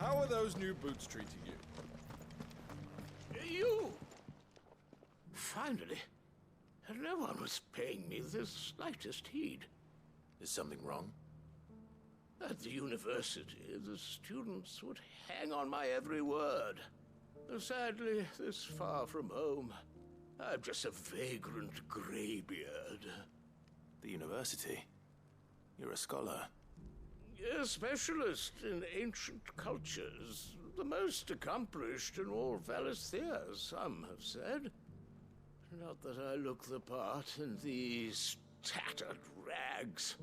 How are those new boots treating you? You! Finally. No one was paying me the slightest heed. Is something wrong? At the university, the students would hang on my every word. Sadly, this far from home, I'm just a vagrant greybeard. The university? You're a scholar. A specialist in ancient cultures. The most accomplished in all Valisthea, some have said. Not that I look the part in these tattered rags.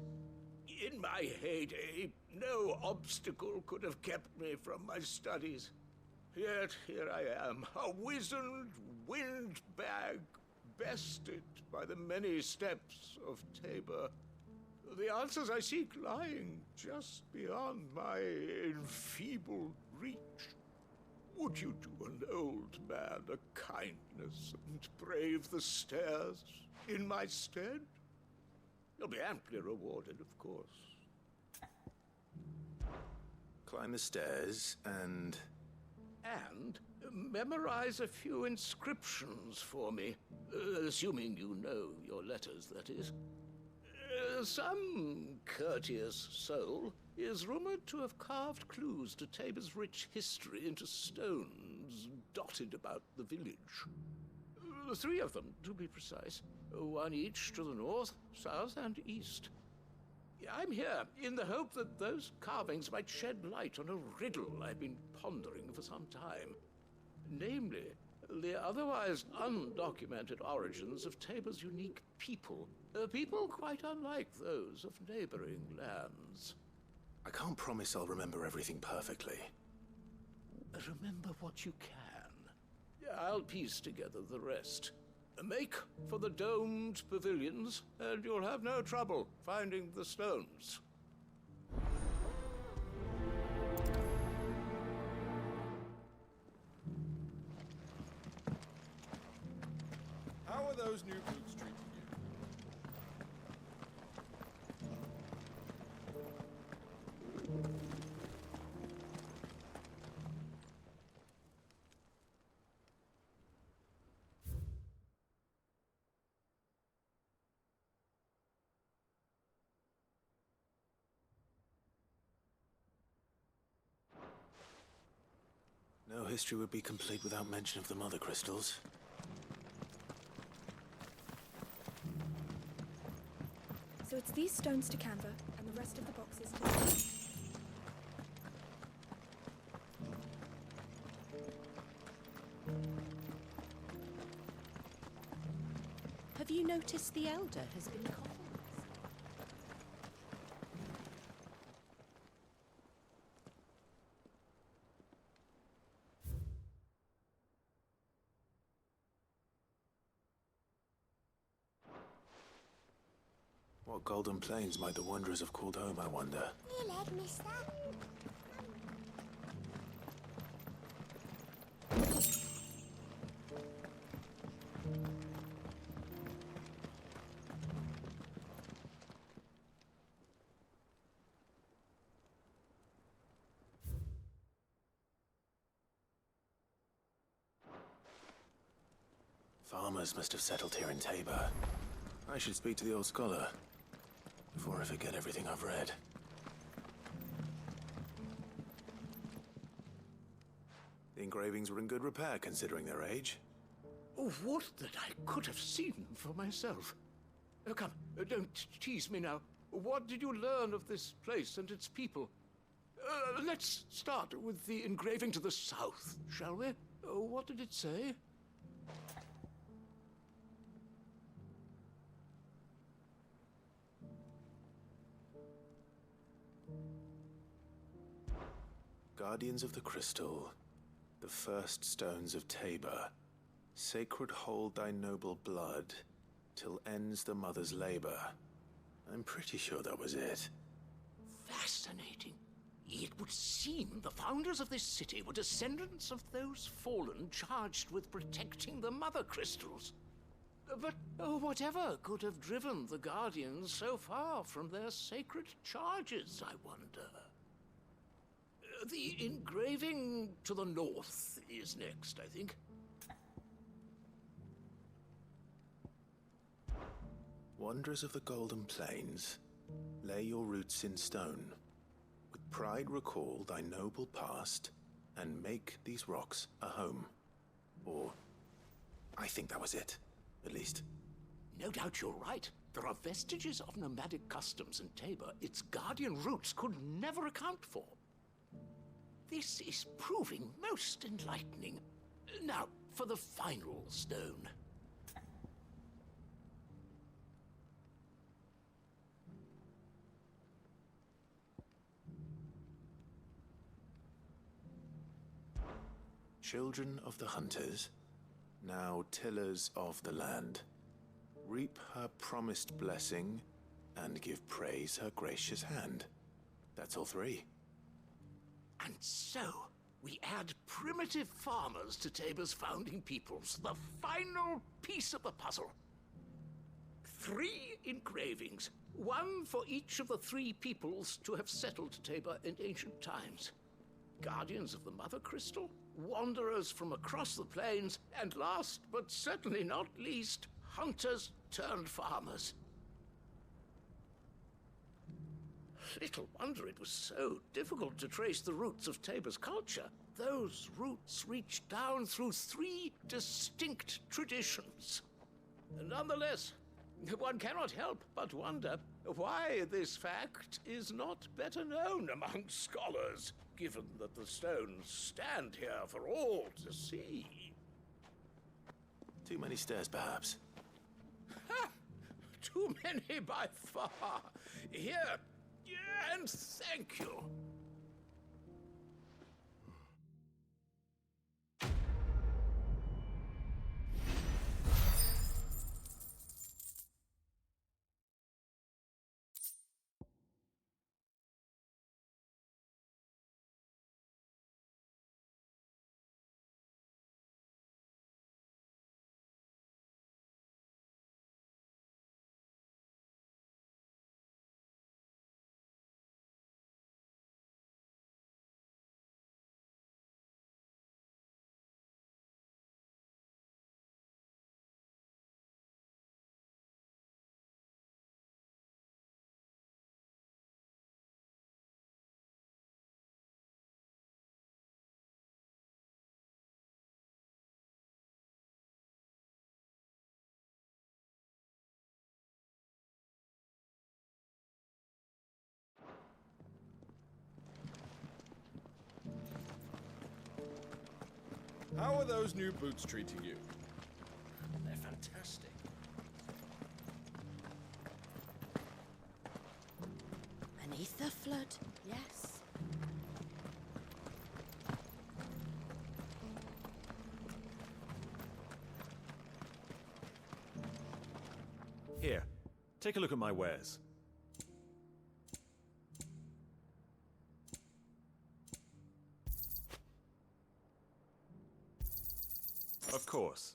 In my heyday, no obstacle could have kept me from my studies. Yet here I am, a wizened windbag, bested by the many steps of Tabor. The answers I seek lying just beyond my enfeebled reach. Would you do an old man a kindness and brave the stairs in my stead? You'll be amply rewarded, of course. Climb the stairs and... And memorize a few inscriptions for me. Assuming you know your letters, that is. Some courteous soul is rumored to have carved clues to Tabor's rich history into stones dotted about the village. 3 of them, to be precise. 1 each to the north, south, and east. I'm here in the hope that those carvings might shed light on a riddle I've been pondering for some time. Namely, the otherwise undocumented origins of Tabor's unique people. People quite unlike those of neighboring lands. I can't promise I'll remember everything perfectly. Remember what you can. I'll piece together the rest. Make for the domed pavilions, and you'll have no trouble finding the stones. How are those new boots treating you? No history would be complete without mention of the Mother Crystals. So it's these stones to Canva, and the rest of the boxes to... Have you noticed the Elder has been compromised? What golden plains might the Wanderers have called home, I wonder? You led, mister. Farmers must have settled here in Tabor. I should speak to the old scholar before I forget everything I've read. The engravings were in good repair considering their age. Oh, would that I could have seen them for myself. Come, don't tease me now. What did you learn of this place and its people? Let's start with the engraving to the south, shall we? What did it say? Guardians of the Crystal, the first stones of Tabor, sacred hold thy noble blood, till ends the mother's labor. I'm pretty sure that was it. Fascinating. It would seem the founders of this city were descendants of those fallen charged with protecting the Mother Crystals. But whatever could have driven the Guardians so far from their sacred charges, I wonder? The engraving to the north is next, I think. Wanderers of the Golden Plains, lay your roots in stone. With pride recall thy noble past, and make these rocks a home. Or, I think that was it, at least. No doubt you're right. There are vestiges of nomadic customs in Tabor its guardian roots could never account for. This is proving most enlightening. Now, for the final stone. Children of the hunters, now tillers of the land, reap her promised blessing and give praise her gracious hand. That's all three. And so, we add primitive farmers to Tabor's founding peoples, the final piece of the puzzle. 3 engravings, one for each of the 3 peoples to have settled Tabor in ancient times. Guardians of the Mother Crystal, wanderers from across the plains, and last but certainly not least, hunters turned farmers. Little wonder it was so difficult to trace the roots of Tabor's culture. Those roots reach down through 3 distinct traditions. Nonetheless, one cannot help but wonder why this fact is not better known among scholars, given that the stones stand here for all to see. Too many stairs, perhaps. Ha! Too many by far. Here, and thank you. How are those new boots treating you? They're fantastic. Beneath the flood, yes. Here, take a look at my wares. Of course.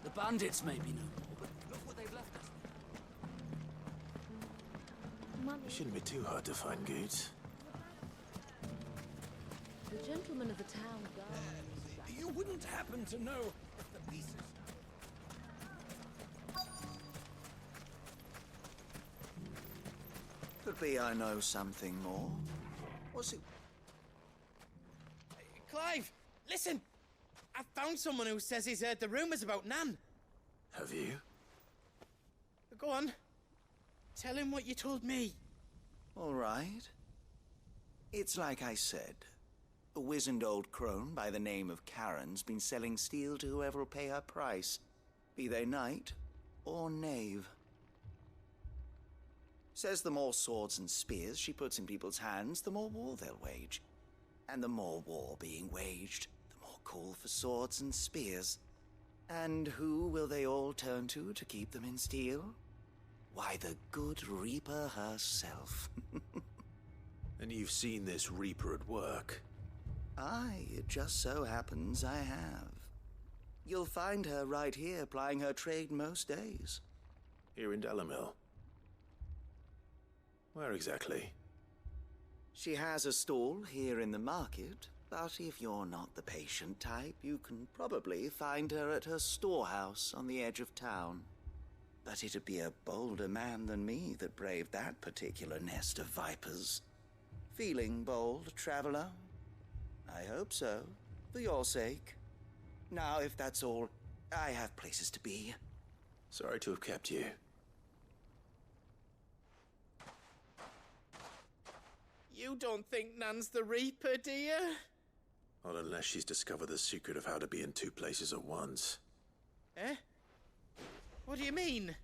The bandits may be no more, but look what they've left us. Mummy, It shouldn't be too hard to find goods. The gentleman of the town guard. You wouldn't happen to know if the pieces... Could be I know something more. What's it? Clive, listen! I found someone who says he's heard the rumours about Nan. Have you? Go on. Tell him what you told me. All right. It's like I said. A wizened old crone by the name of Karen's been selling steel to whoever will pay her price, be they knight or knave. Says the more swords and spears she puts in people's hands, the more war they'll wage. And the more war being waged, the more call for swords and spears. And who will they all turn to keep them in steel? Why, the good Reaper herself. And you've seen this Reaper at work? Aye, it just so happens I have. You'll find her right here plying her trade most days. Here in Delamil? Where exactly? She has a stall here in the market, but if you're not the patient type, you can probably find her at her storehouse on the edge of town. But it'd be a bolder man than me that braved that particular nest of vipers. Feeling bold, traveler? I hope so, for your sake. Now, if that's all, I have places to be. Sorry to have kept you. You don't think Nan's the Reaper, do you? Not unless she's discovered the secret of how to be in two places at once. Eh? What do you mean?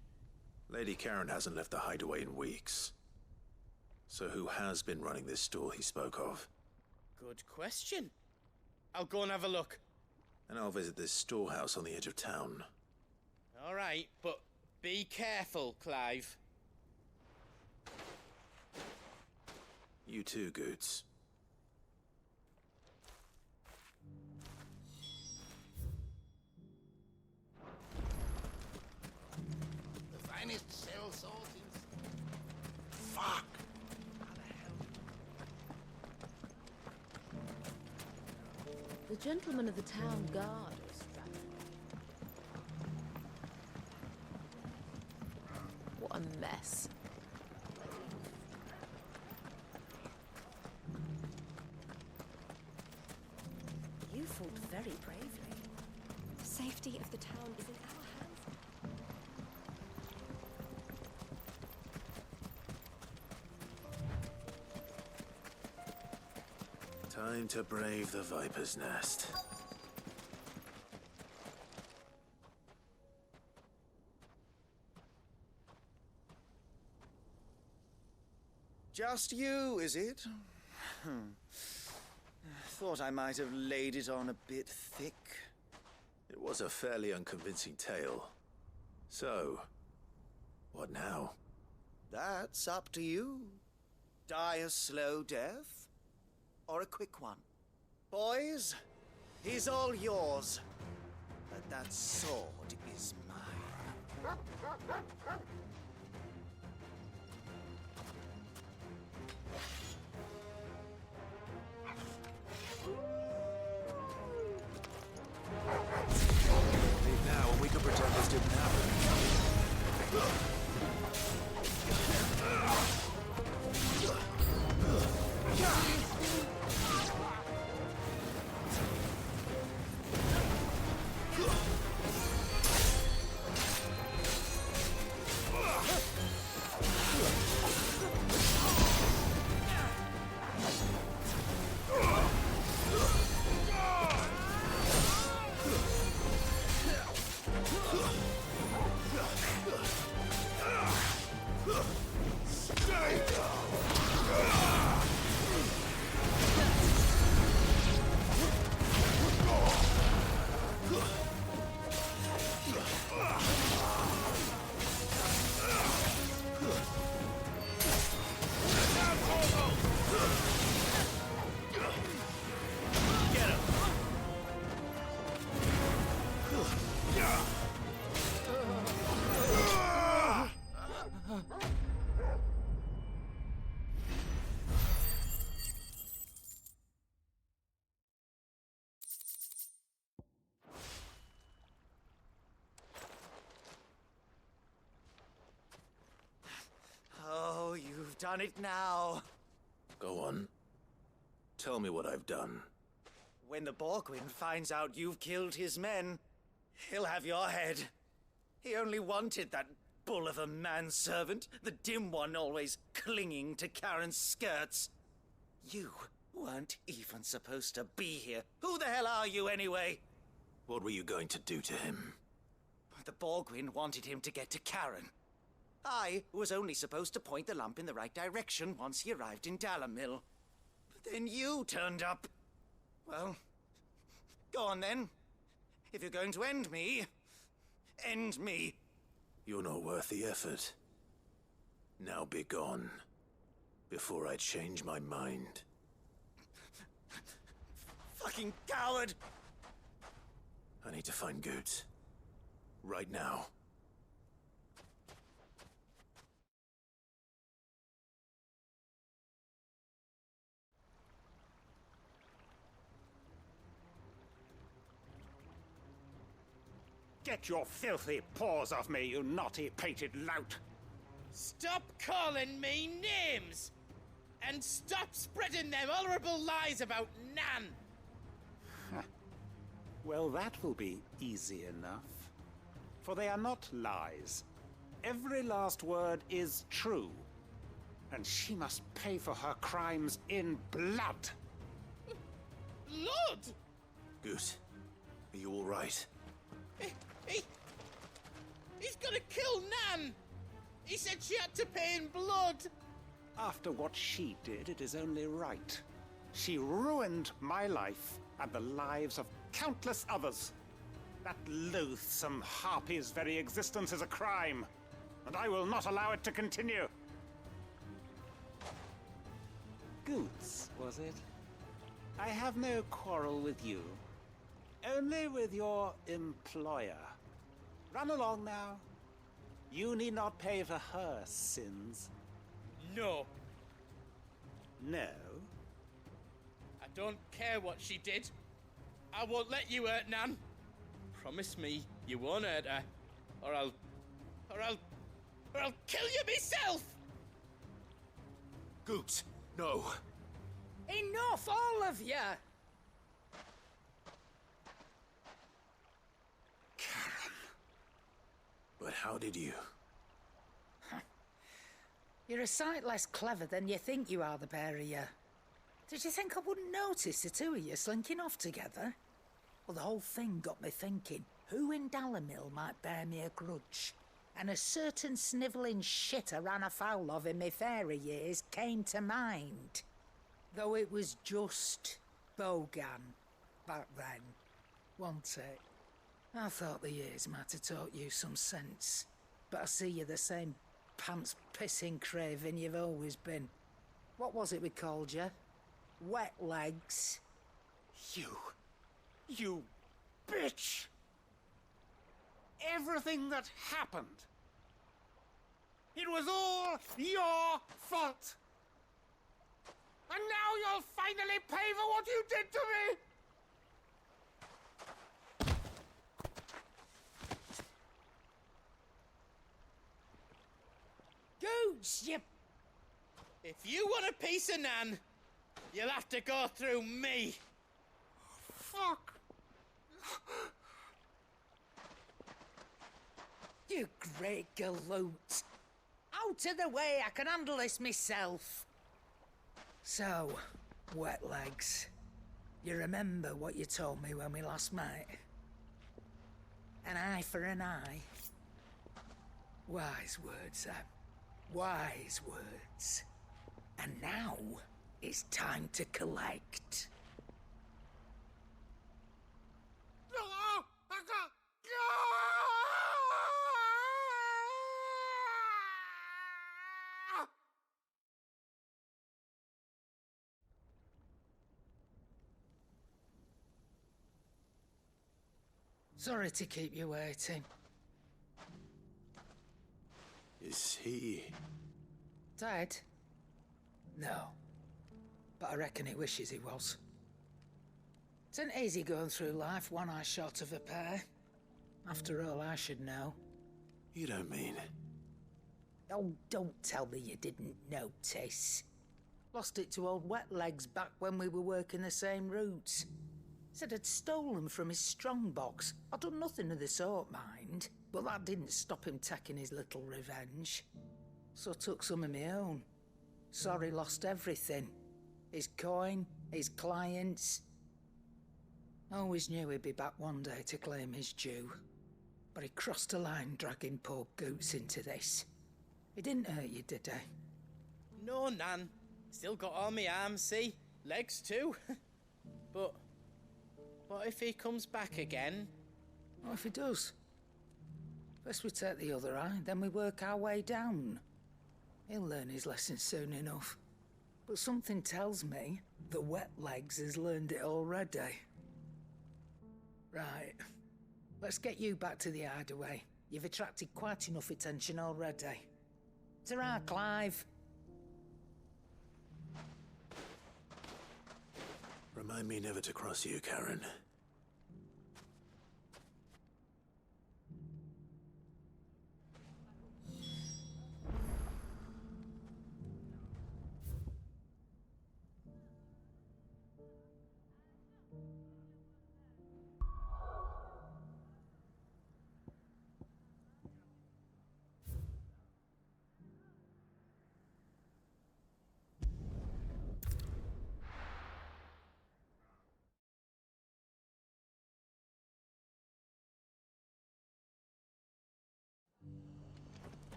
Lady Karen hasn't left the hideaway in weeks. So who has been running this stall he spoke of? Good question. I'll go and have a look. And I'll visit this storehouse on the edge of town. All right, but be careful, Clive. You too, Goots. The finest cell salt in... Fuck! The gentleman of the town guard was strapped. What a mess. You fought very bravely. The safety of the town is in our hands. Time to brave the Viper's Nest. Just you, is it? Thought I might have laid it on a bit thick. It was a fairly unconvincing tale. So, what now? That's up to you. Die a slow death, or a quick one. Boys, he's all yours. But that sword is mine. Leave now, and we can pretend this didn't happen. Oh, you've done it now. Go on. Tell me what I've done. When the Borgwyn finds out you've killed his men, he'll have your head. He only wanted that bull of a manservant, the dim one always clinging to Karen's skirts. You weren't even supposed to be here. Who the hell are you, anyway? What were you going to do to him? The Borgwyn wanted him to get to Karen. I was only supposed to point the lamp in the right direction once he arrived in Dalamil. But then you turned up. Well, go on then. If you're going to end me, end me. You're not worth the effort. Now be gone, before I change my mind. Fucking coward! I need to find Goetz. Right now. Get your filthy paws off me, you naughty-pated lout! Stop calling me names! And stop spreading them horrible lies about Nan! Well, that will be easy enough. For they are not lies. Every last word is true. And she must pay for her crimes in blood. Blood? Goetz, are you all right? He's gonna kill Nan! He said she had to pay in blood! After what she did, it is only right. She ruined my life and the lives of countless others. That loathsome harpy's very existence is a crime, and I will not allow it to continue. Goetz, was it? I have no quarrel with you. Only with your employer. Run along now. You need not pay for her sins. No. No? I don't care what she did. I won't let you hurt Nan. Promise me you won't hurt her, or I'll kill you myself! Goetz, no! Enough, all of you! Karen. But how did you? You're a sight less clever than you think you are, the pair of you. Did you think I wouldn't notice the two of you slinking off together? Well, the whole thing got me thinking, who in Dalamil might bear me a grudge? And a certain snivelling shit I ran afoul of in my fairy years came to mind. Though it was just Bogan back then, wasn't it? I thought the years might have taught you some sense, but I see you're the same pants-pissing craven you've always been. What was it we called you? Wet legs? You bitch! Everything that happened, it was all your fault! And now you'll finally pay for what you did to me! Goose, you... If you want a piece of Nan, you'll have to go through me. Fuck! You great galoot. Out of the way, I can handle this myself. So, wet legs, you remember what you told me when we last met? An eye for an eye. Wise words, Sam. Wise words. And now, it's time to collect. Sorry to keep you waiting. Is he... Dead? No. But I reckon he wishes he was. It ain't easy going through life one eye short of a pair. After all, I should know. You don't mean... Oh, don't tell me you didn't notice. Lost it to old Wet Legs back when we were working the same routes. Said I'd stolen from his strongbox. I'd done nothing of the sort, mind. But that didn't stop him taking his little revenge. So I took some of my own. Sorry lost everything. his coin, his clients. Always knew he'd be back one day to claim his due. But he crossed a line dragging poor Goots into this. He didn't hurt you, did he? No, Nan. Still got all my arms, see? Legs too. But what if he comes back again? What if he does? First we take the other eye, then we work our way down. He'll learn his lesson soon enough. But something tells me the wet legs has learned it already. Right. Let's get you back to the hideaway. You've attracted quite enough attention already. Ta-ra, Clive. Remind me never to cross you, Karen.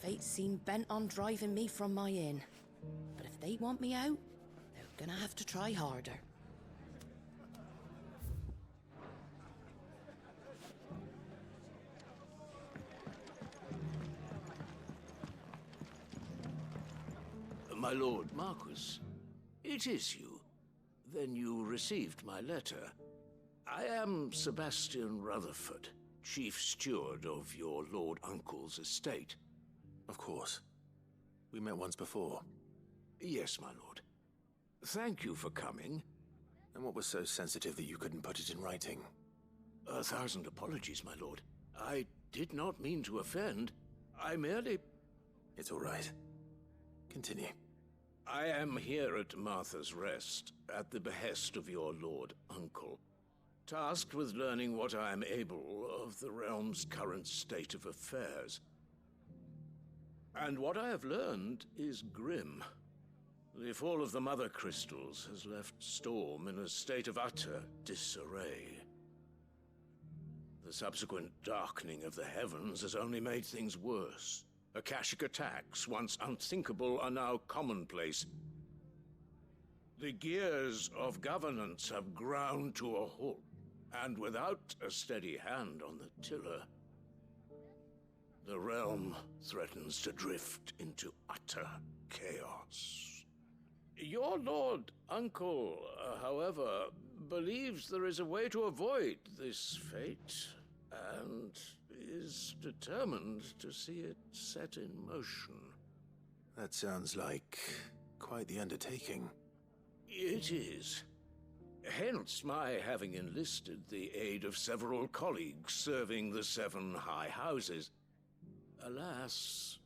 Fates seem bent on driving me from my inn. But if they want me out, they're gonna have to try harder. My lord Marquis, it is you. Then you received my letter. I am Sebastian Rutherford, chief steward of your lord uncle's estate. Of course. We met once before. Yes, my lord. Thank you for coming. And what was so sensitive that you couldn't put it in writing? 1,000 apologies, my lord. I did not mean to offend. I merely... It's all right. Continue. I am here at Martha's Rest, at the behest of your lord uncle, tasked with learning what I am able of the realm's current state of affairs. And what I have learned is grim. The fall of the Mother Crystals has left Storm in a state of utter disarray. The subsequent darkening of the heavens has only made things worse. Akashic attacks, once unthinkable, are now commonplace. The gears of governance have ground to a halt, and without a steady hand on the tiller, the realm threatens to drift into utter chaos. Your lord uncle, however, believes there is a way to avoid this fate, and is determined to see it set in motion. That sounds like quite the undertaking. It is. Hence my having enlisted the aid of several colleagues serving the 7 high houses. Alas,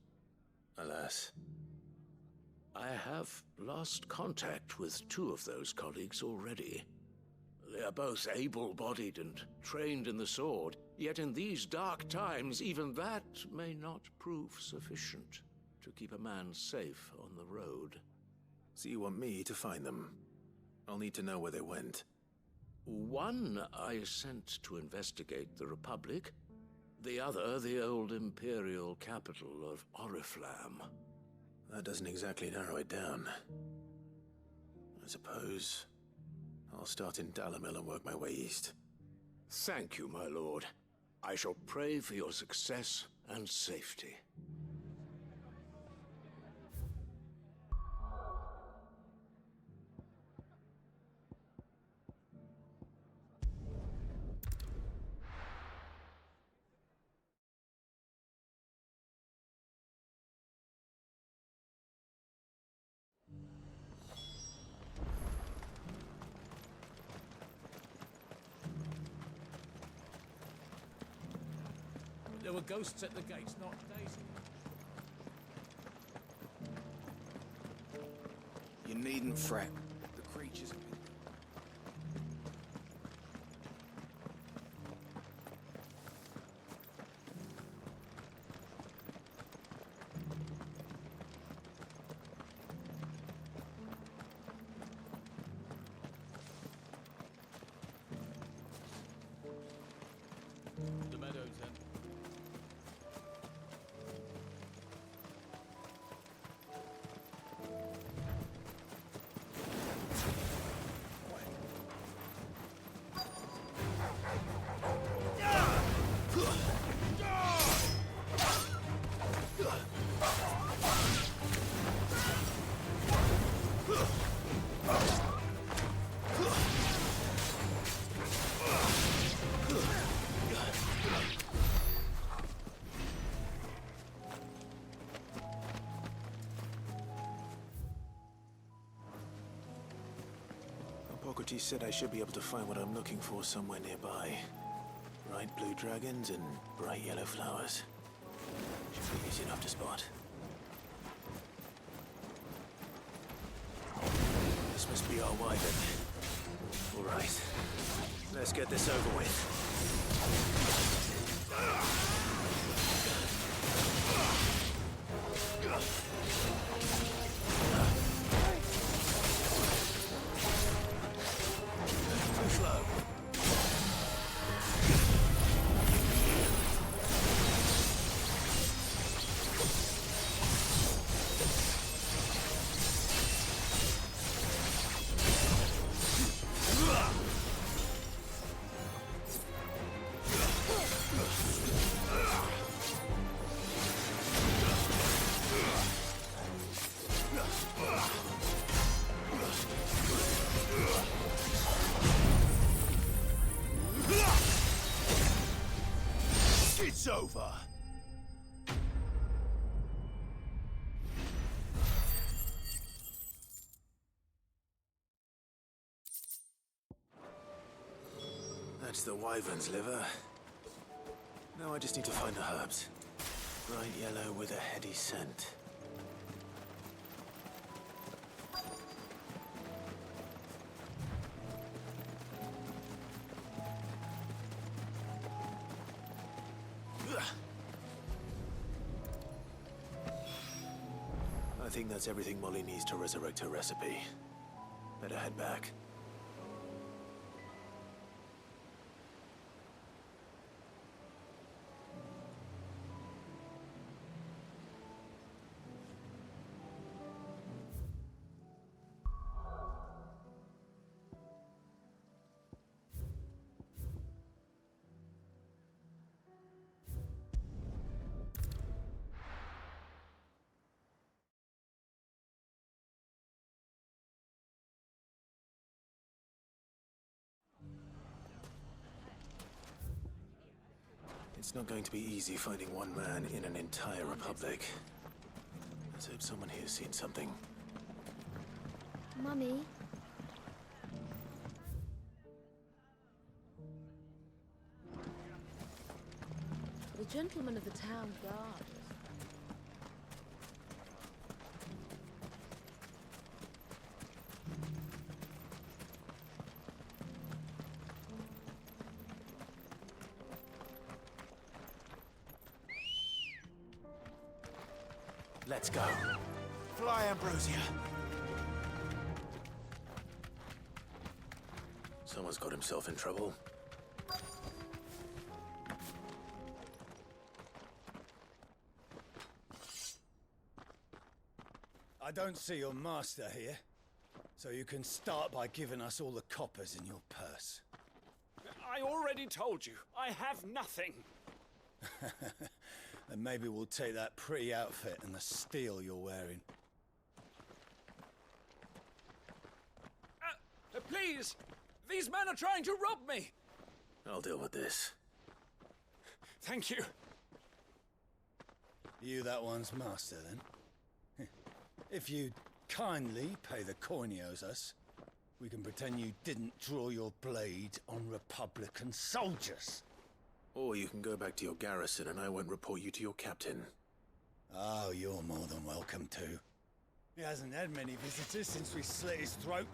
I have lost contact with 2 of those colleagues already. They are both able-bodied and trained in the sword, yet in these dark times, even that may not prove sufficient to keep a man safe on the road. So you want me to find them? I'll need to know where they went. One I sent to investigate the Republic, the other the old Imperial capital of Oriflamme. That doesn't exactly narrow it down. I suppose I'll start in Dalimil and work my way east. Thank you, my lord. I shall pray for your success and safety. There were ghosts at the gates, not Daisy. You needn't fret. The creatures have been... Hippocrates said I should be able to find what I'm looking for somewhere nearby. Bright blue dragons and bright yellow flowers. Should be easy enough to spot. This must be our wyvern. All right. Let's get this over with. Too slow. It's over. That's the wyvern's liver. Now I just need to find the herbs. Bright yellow with a heady scent. I think that's everything Molly needs to resurrect her recipe. Better head back. It's not going to be easy finding one man in an entire republic. Let's hope someone here's seen something. Mummy? The gentleman of the town guard. Let's go. Fly, Ambrosia. Someone's got himself in trouble. I don't see your master here, so you can start by giving us all the coppers in your purse. I already told you, I have nothing. And maybe we'll take that pretty outfit and the steel you're wearing. Please! These men are trying to rob me! I'll deal with this. Thank you. You that one's master, then? If you'd kindly pay the coin he owes us, we can pretend you didn't draw your blade on Republican soldiers. Or you can go back to your garrison and I won't report you to your captain. Oh, you're more than welcome to. He hasn't had many visitors since we slit his throat.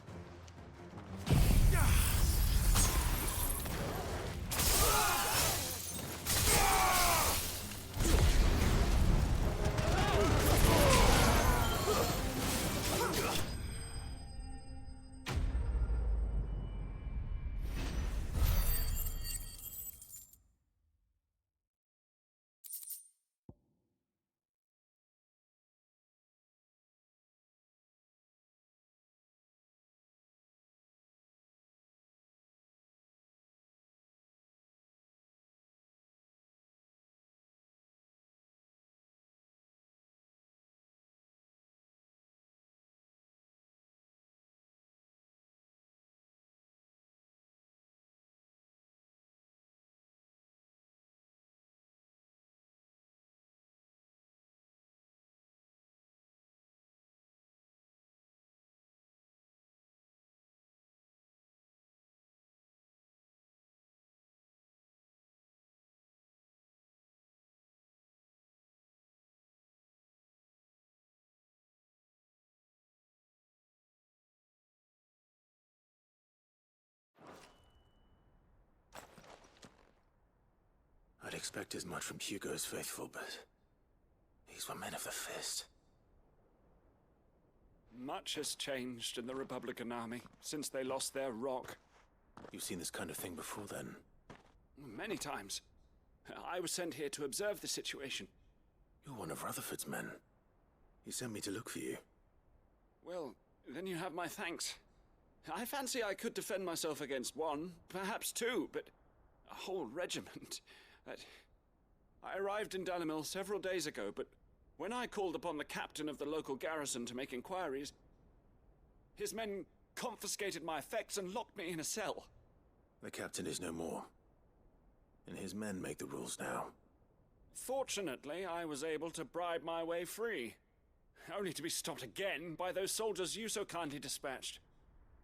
expect as much from Hugo's faithful, but these were men of the fist. Much has changed in the Republican army since they lost their rock. You've seen this kind of thing before, then? Many times. I was sent here to observe the situation. You're one of Rutherford's men. He sent me to look for you. Well, then you have my thanks. I fancy I could defend myself against one, perhaps two, but a whole regiment. I arrived in Dalimil several days ago, but when I called upon the captain of the local garrison to make inquiries, his men confiscated my effects and locked me in a cell. The captain is no more, and his men make the rules now. Fortunately, I was able to bribe my way free, only to be stopped again by those soldiers you so kindly dispatched.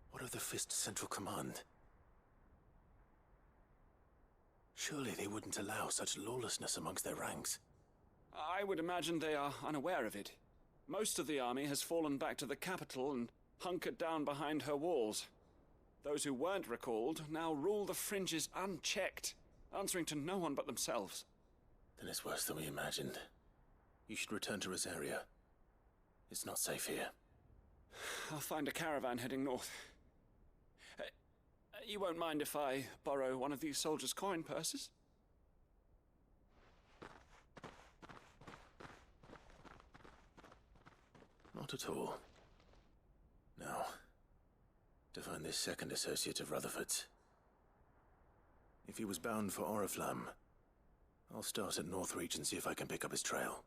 What of the Fist's Central Command? Surely they wouldn't allow such lawlessness amongst their ranks. I would imagine they are unaware of it. Most of the army has fallen back to the capital and hunkered down behind her walls. Those who weren't recalled now rule the fringes unchecked, answering to no one but themselves. Then it's worse than we imagined. You should return to Rosaria. It's not safe here. I'll find a caravan heading north. You won't mind if I borrow one of these soldiers' coin purses? Not at all. Now, to find this second associate of Rutherford's. If he was bound for Oriflamme, I'll start at Northreach and see if I can pick up his trail.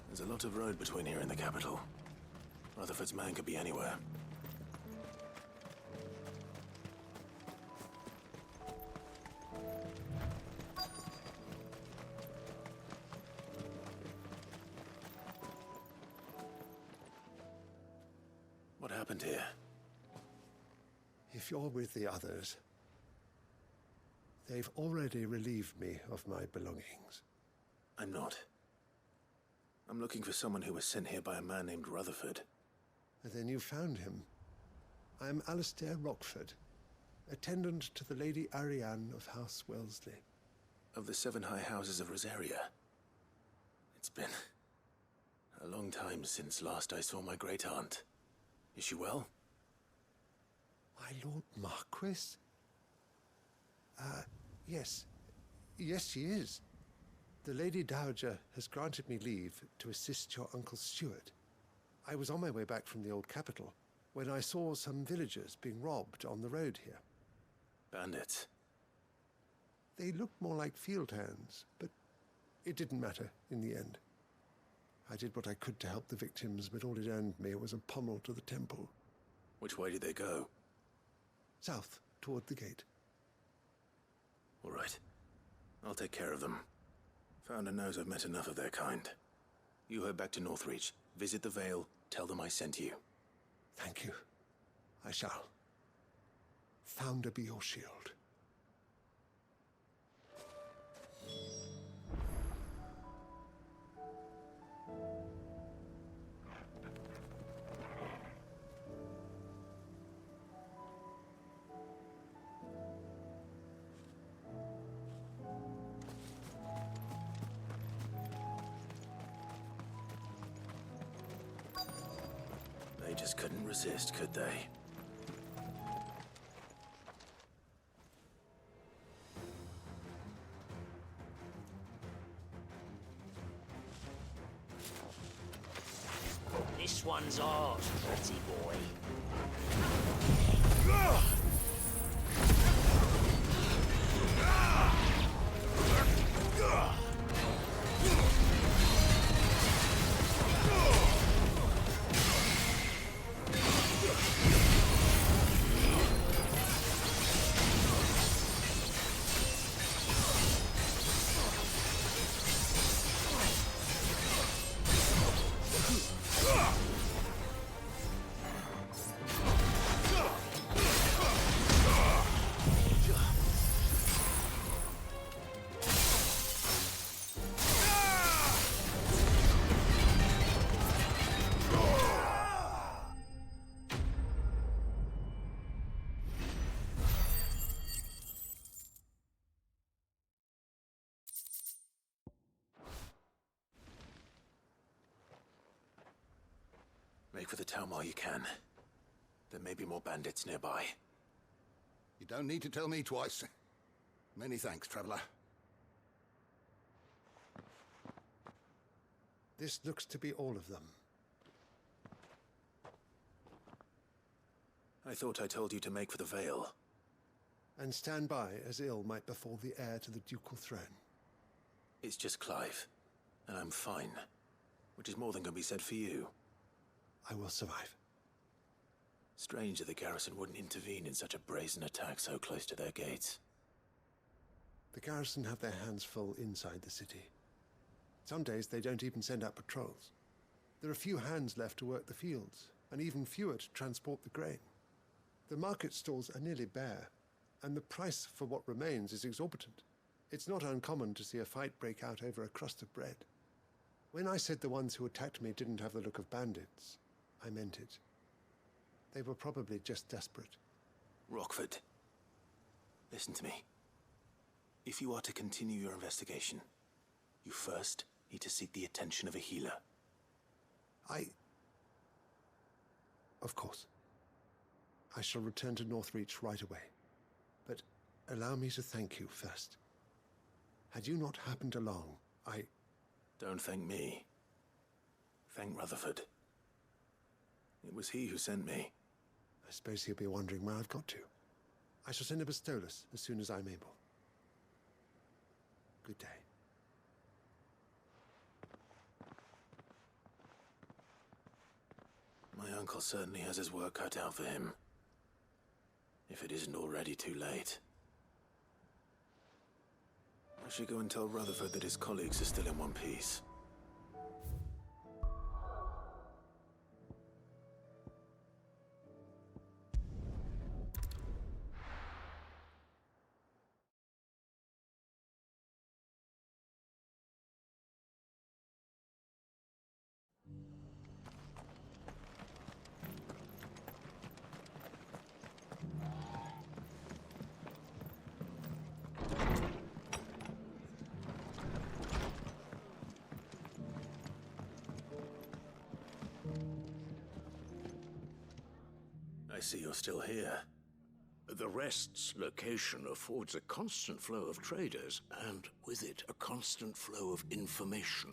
There's a lot of road between here and the capital. Rutherford's man could be anywhere. What happened here? If you're with the others, they've already relieved me of my belongings. I'm not. I'm looking for someone who was sent here by a man named Rutherford. And then you found him. I'm Alistair Rockford, attendant to the Lady Ariane of House Wellesley. Of the 7 high houses of Rosaria. It's been a long time since last I saw my great-aunt. Is she well? My Lord Marquis? Yes. Yes, she is. The Lady Dowager has granted me leave to assist your Uncle Stuart. I was on my way back from the old capital when I saw some villagers being robbed on the road here. Bandits? They looked more like field hands, but it didn't matter in the end. I did what I could to help the victims, but all it earned me was a pommel to the temple. Which way did they go? South, toward the gate. All right. I'll take care of them. Founder knows I've met enough of their kind. You head back to Northreach, visit the Vale, tell them I sent you. Thank you. I shall. Founder be your shield. They just couldn't resist, could they? This one's ours, pretty boy. town while you can. There may be more bandits nearby. You don't need to tell me twice. Many thanks, traveler. This looks to be all of them. I thought I told you to make for the Vale. And stand by as ill might befall the heir to the ducal throne. It's just Clive, and I'm fine. Which is more than can be said for you. I will survive. Strange that the garrison wouldn't intervene in such a brazen attack so close to their gates. The garrison have their hands full inside the city. Some days they don't even send out patrols. There are few hands left to work the fields, and even fewer to transport the grain. The market stalls are nearly bare, and the price for what remains is exorbitant. It's not uncommon to see a fight break out over a crust of bread. When I said the ones who attacked me didn't have the look of bandits, I meant it. They were probably just desperate. Rockford, listen to me. If you are to continue your investigation, you first need to seek the attention of a healer. Of course. I shall return to Northreach right away. But allow me to thank you first. Had you not happened along, Don't thank me. Thank Rutherford. It was he who sent me. I suppose he'll be wondering where I've got to. I shall send a Bastolus as soon as I'm able. Good day. My uncle certainly has his work cut out for him. If it isn't already too late. I should go and tell Rutherford that his colleagues are still in one piece. I see you're still here. The Rest's location affords a constant flow of traders, and with it, a constant flow of information.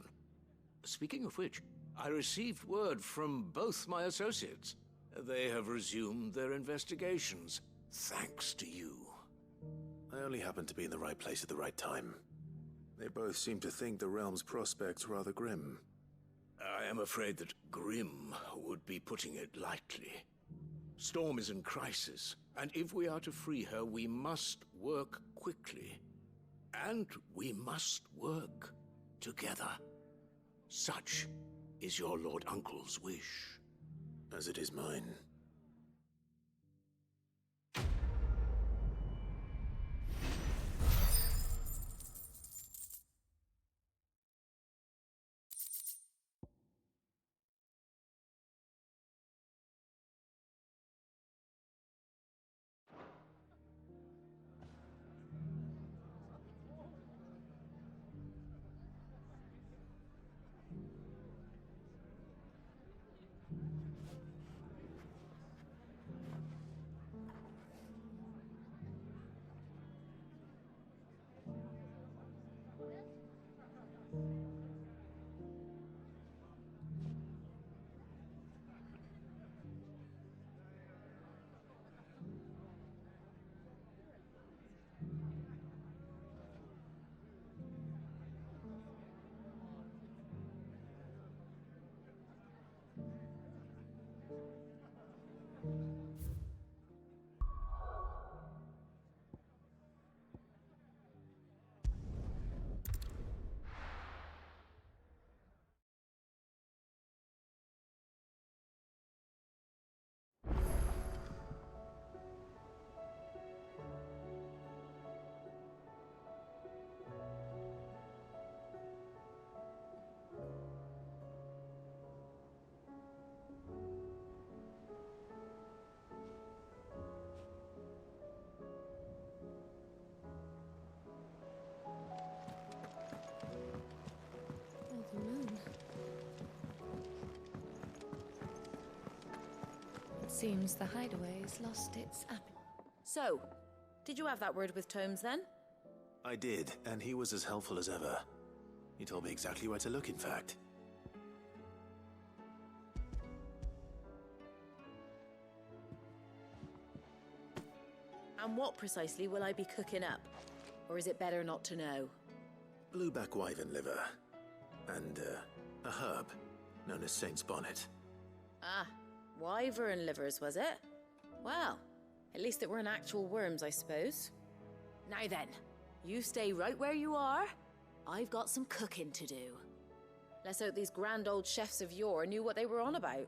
Speaking of which, I received word from both my associates. They have resumed their investigations, thanks to you. I only happened to be in the right place at the right time. They both seem to think the realm's prospects rather grim. I am afraid that grim would be putting it lightly. Storm is in crisis, and if we are to free her, we must work quickly. And we must work together. Such is your Lord Uncle's wish. As it is mine. Seems the hideaway's lost its appetite. So, did you have that word with Tomes then? I did, and he was as helpful as ever. He told me exactly where to look, in fact. And what precisely will I be cooking up? Or is it better not to know? Blueback wyvern liver. And, a herb known as Saint's Bonnet. Ah, wyvern livers, was it? Well, at least it weren't actual worms, I suppose. Now then, you stay right where you are. I've got some cooking to do. Let's hope these grand old chefs of yore knew what they were on about.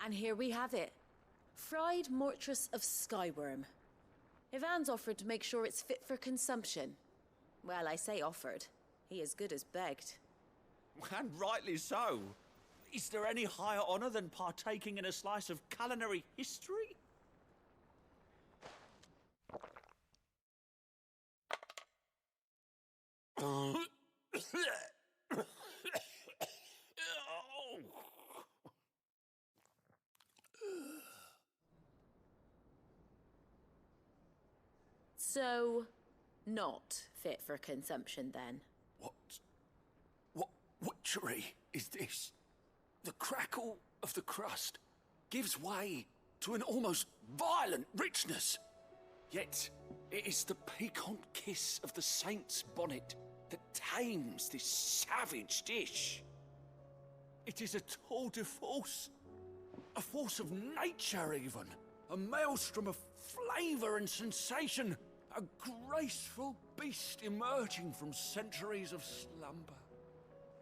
And here we have it. Fried mortress of skyworm. Ivan's offered to make sure it's fit for consumption. Well, I say offered. He as good as begged. And rightly so. Is there any higher honour than partaking in a slice of culinary history? So, not fit for consumption then? What witchery is this? The crackle of the crust gives way to an almost violent richness. Yet, it is the piquant kiss of the Saint's Bonnet that tames this savage dish. It is a tour de force, a force of nature even, a maelstrom of flavour and sensation, a graceful beast emerging from centuries of slumber.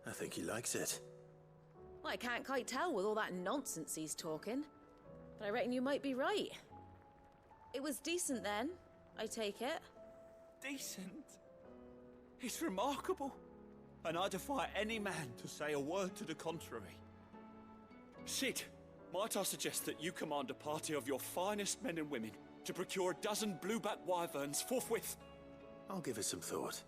I think he likes it. Well, I can't quite tell with all that nonsense he's talking. But I reckon you might be right. It was decent then, I take it. Decent? It's remarkable. And I defy any man to say a word to the contrary. Sid, might I suggest that you command a party of your finest men and women to procure a dozen blueback wyverns forthwith? I'll give it some thought.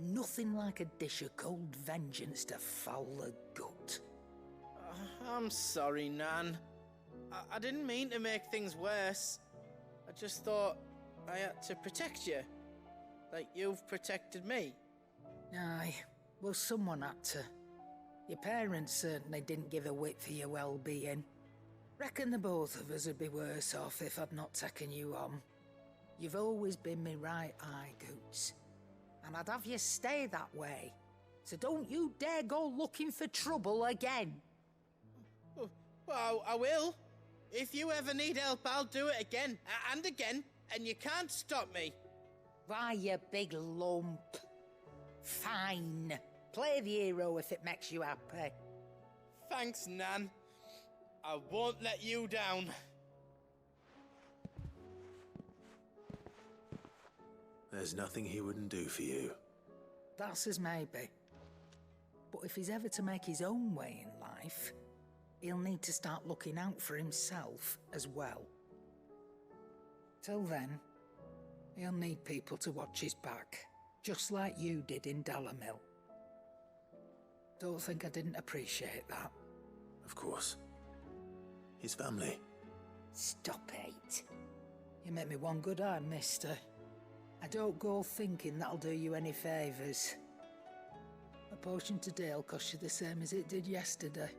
Nothing like a dish of cold vengeance to foul the gut. I'm sorry, Nan. I didn't mean to make things worse. I just thought I had to protect you. Like you've protected me. Aye, well, someone had to. Your parents certainly didn't give a whit for your well-being. Reckon the both of us would be worse off if I'd not taken you on. You've always been me right eye, Goots. And I'd have you stay that way. So don't you dare go looking for trouble again. Well, I will. If you ever need help, I'll do it again and again, and you can't stop me. Why, you big lump. Fine. Play the hero if it makes you happy. Thanks, Nan. I won't let you down. There's nothing he wouldn't do for you. That's as maybe. But if he's ever to make his own way in life, he'll need to start looking out for himself as well. Till then, he'll need people to watch his back, just like you did in Dalamil. Don't think I didn't appreciate that. Of course. His family. Stop it. You make me one good eye, mister. I don't go thinking that'll do you any favours. A potion today'll cost you the same as it did yesterday.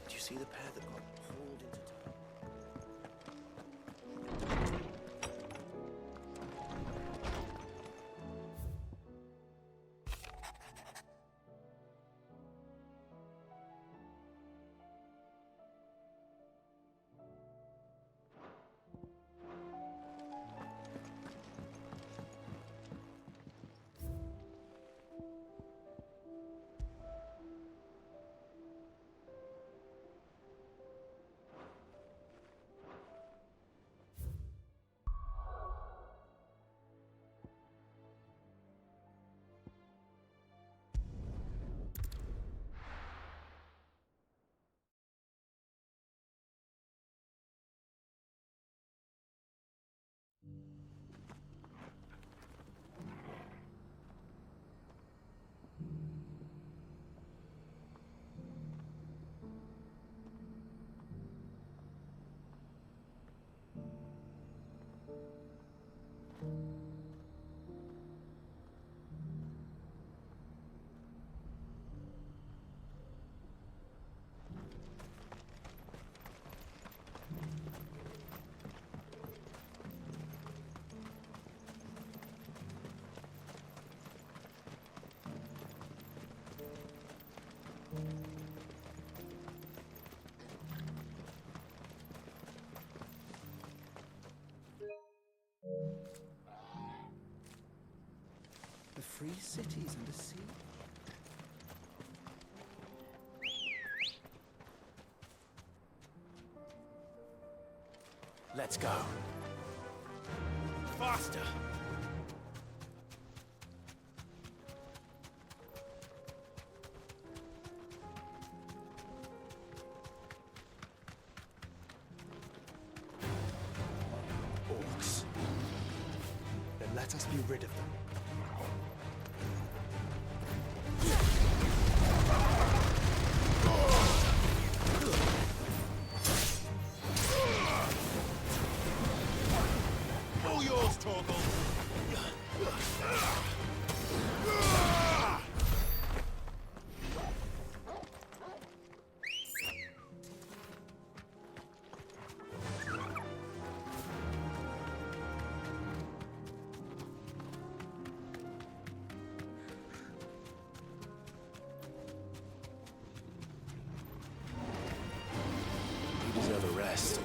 Do see the pair that got hauled into town? The free cities and a sea. Let's go. Faster! Orcs. Then let us be rid of them. All yours, Torgal. You deserve a rest.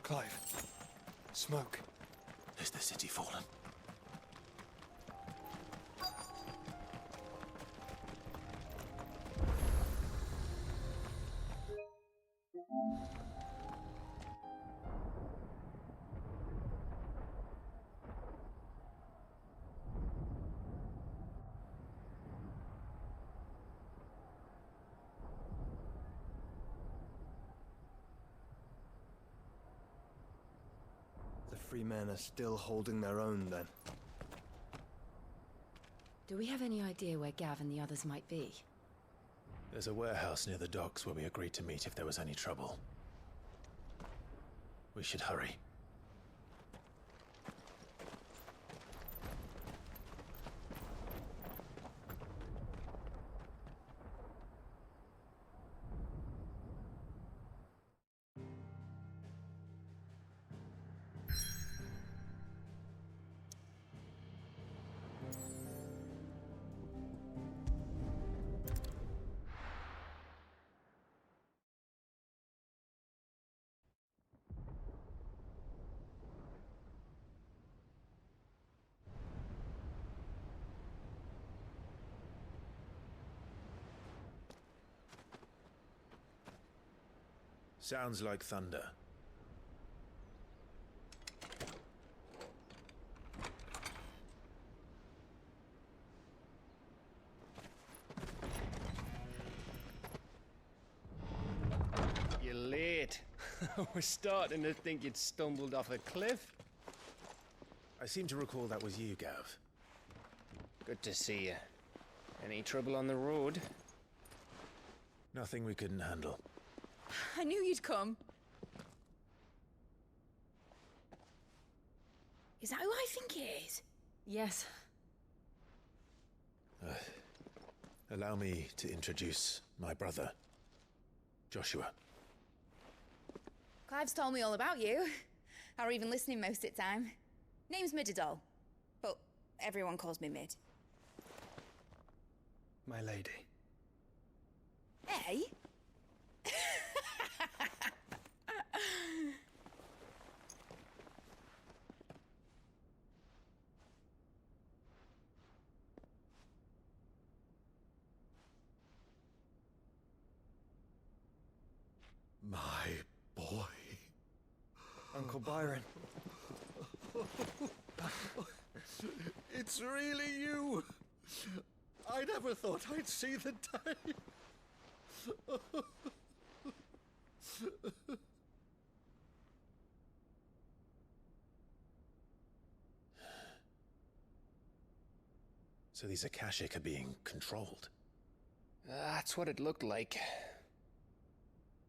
Clive. Smoke. Is the city fallen? The free men are still holding their own, then. Do we have any idea where Gav and the others might be? There's a warehouse near the docks where we agreed to meet if there was any trouble. We should hurry. Sounds like thunder. We're starting to think you'd stumbled off a cliff. I seem to recall that was you, Gav. Good to see you. Any trouble on the road? Nothing we couldn't handle. I knew you'd come. Is that who I think it is? Yes. Allow me to introduce my brother, Joshua. Clive's told me all about you. Or even listening most of the time. Name's Midadol, but everyone calls me Mid. My lady. Hey? My boy. Uncle Byron. It's really you. I never thought I'd see the day. So these Akashic are being controlled? That's what it looked like.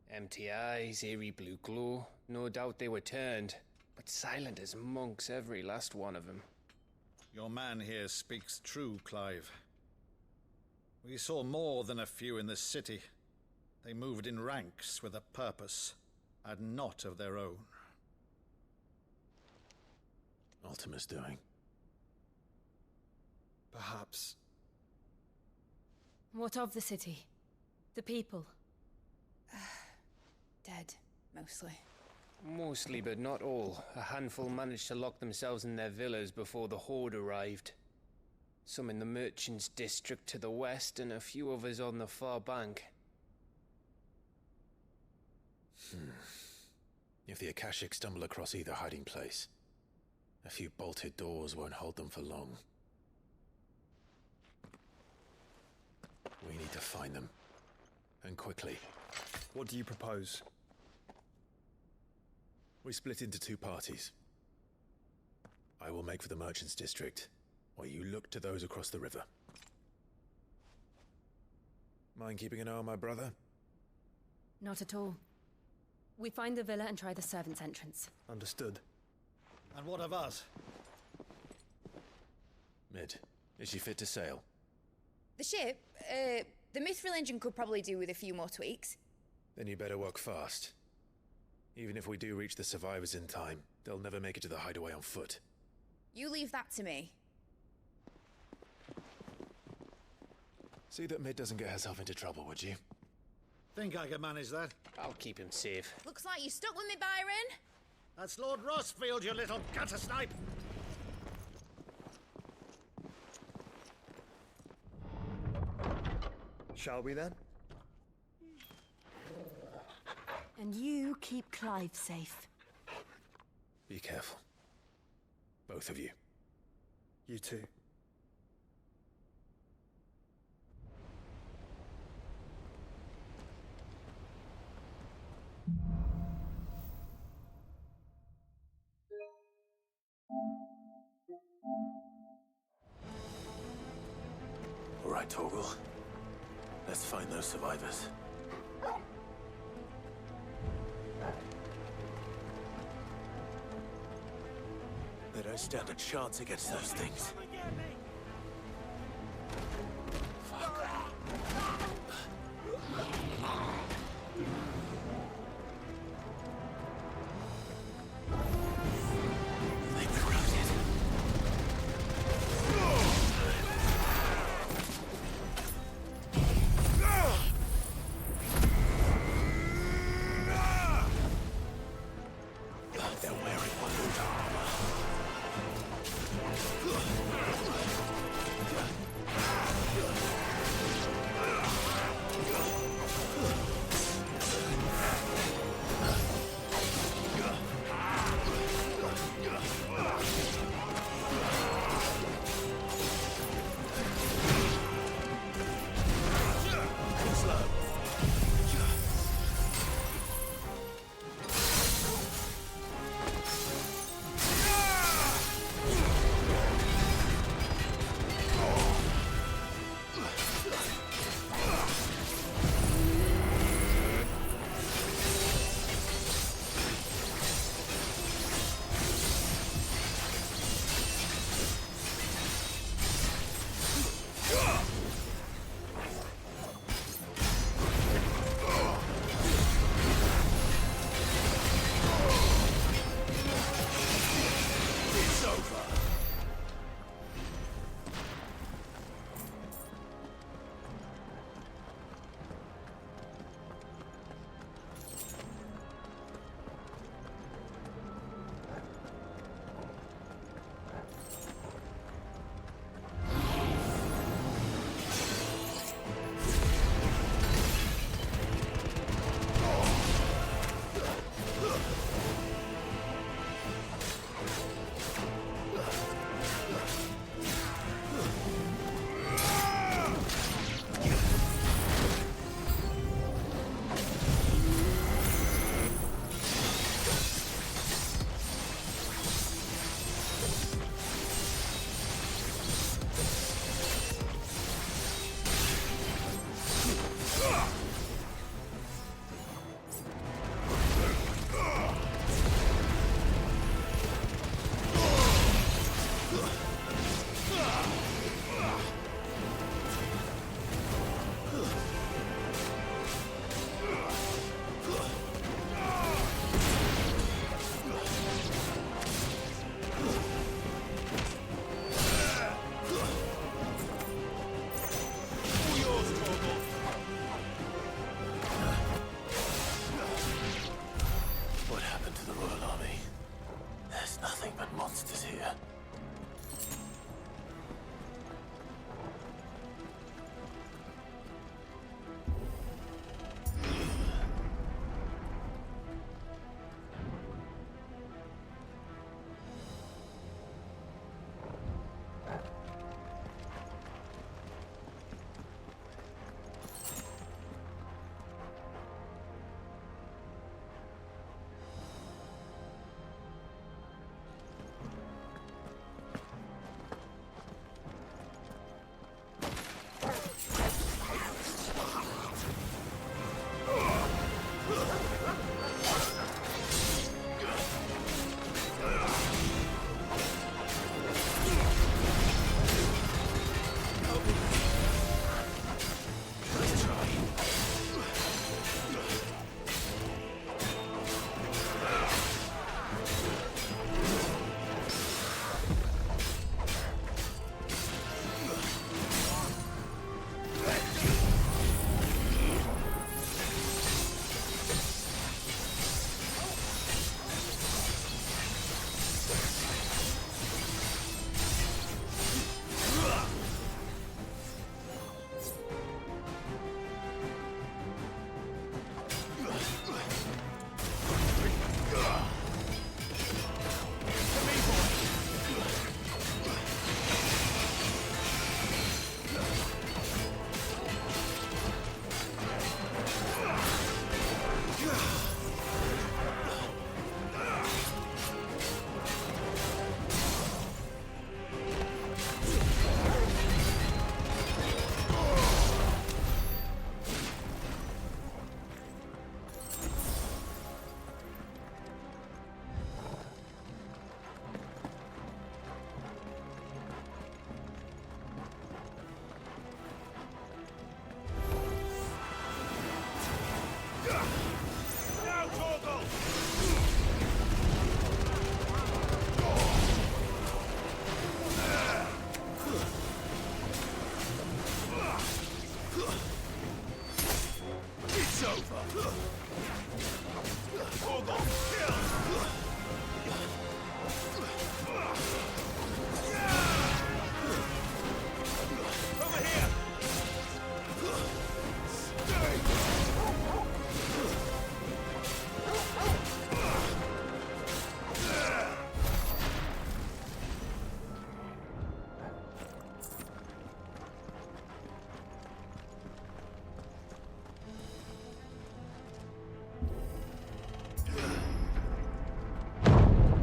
Empty eyes, eerie blue glow. No doubt they were turned, but silent as monks, every last one of them. Your man here speaks true, Clive. We saw more than a few in this city. They moved in ranks with a purpose, and not of their own. Ultima's doing. Perhaps. What of the city? The people? Dead, mostly. Mostly, but not all. A handful managed to lock themselves in their villas before the Horde arrived. Some in the Merchants' District to the west, and a few others on the far bank. If the Akashic stumble across either hiding place, a few bolted doors won't hold them for long. We need to find them. And quickly. What do you propose? We split into two parties. I will make for the Merchants' District, while you look to those across the river. Mind keeping an eye on my brother? Not at all. We find the villa and try the servants' entrance. Understood. And what of us? Mid, is she fit to sail? The ship, the Mithril engine could probably do with a few more tweaks. Then you better work fast. Even if we do reach the survivors in time, they'll never make it to the hideaway on foot. You leave that to me. See that Mid doesn't get herself into trouble, would you? Think I can manage that? I'll keep him safe. Looks like you stuck with me, Byron. That's Lord Rossfield, you little gutter snipe! Shall we then? And you keep Clive safe. Be careful. Both of you. You too. All right, Torgal. Let's find those survivors. They don't stand a chance against those things. They're wearing one armor.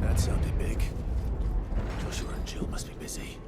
That sounded big. Joshua and Jill must be busy.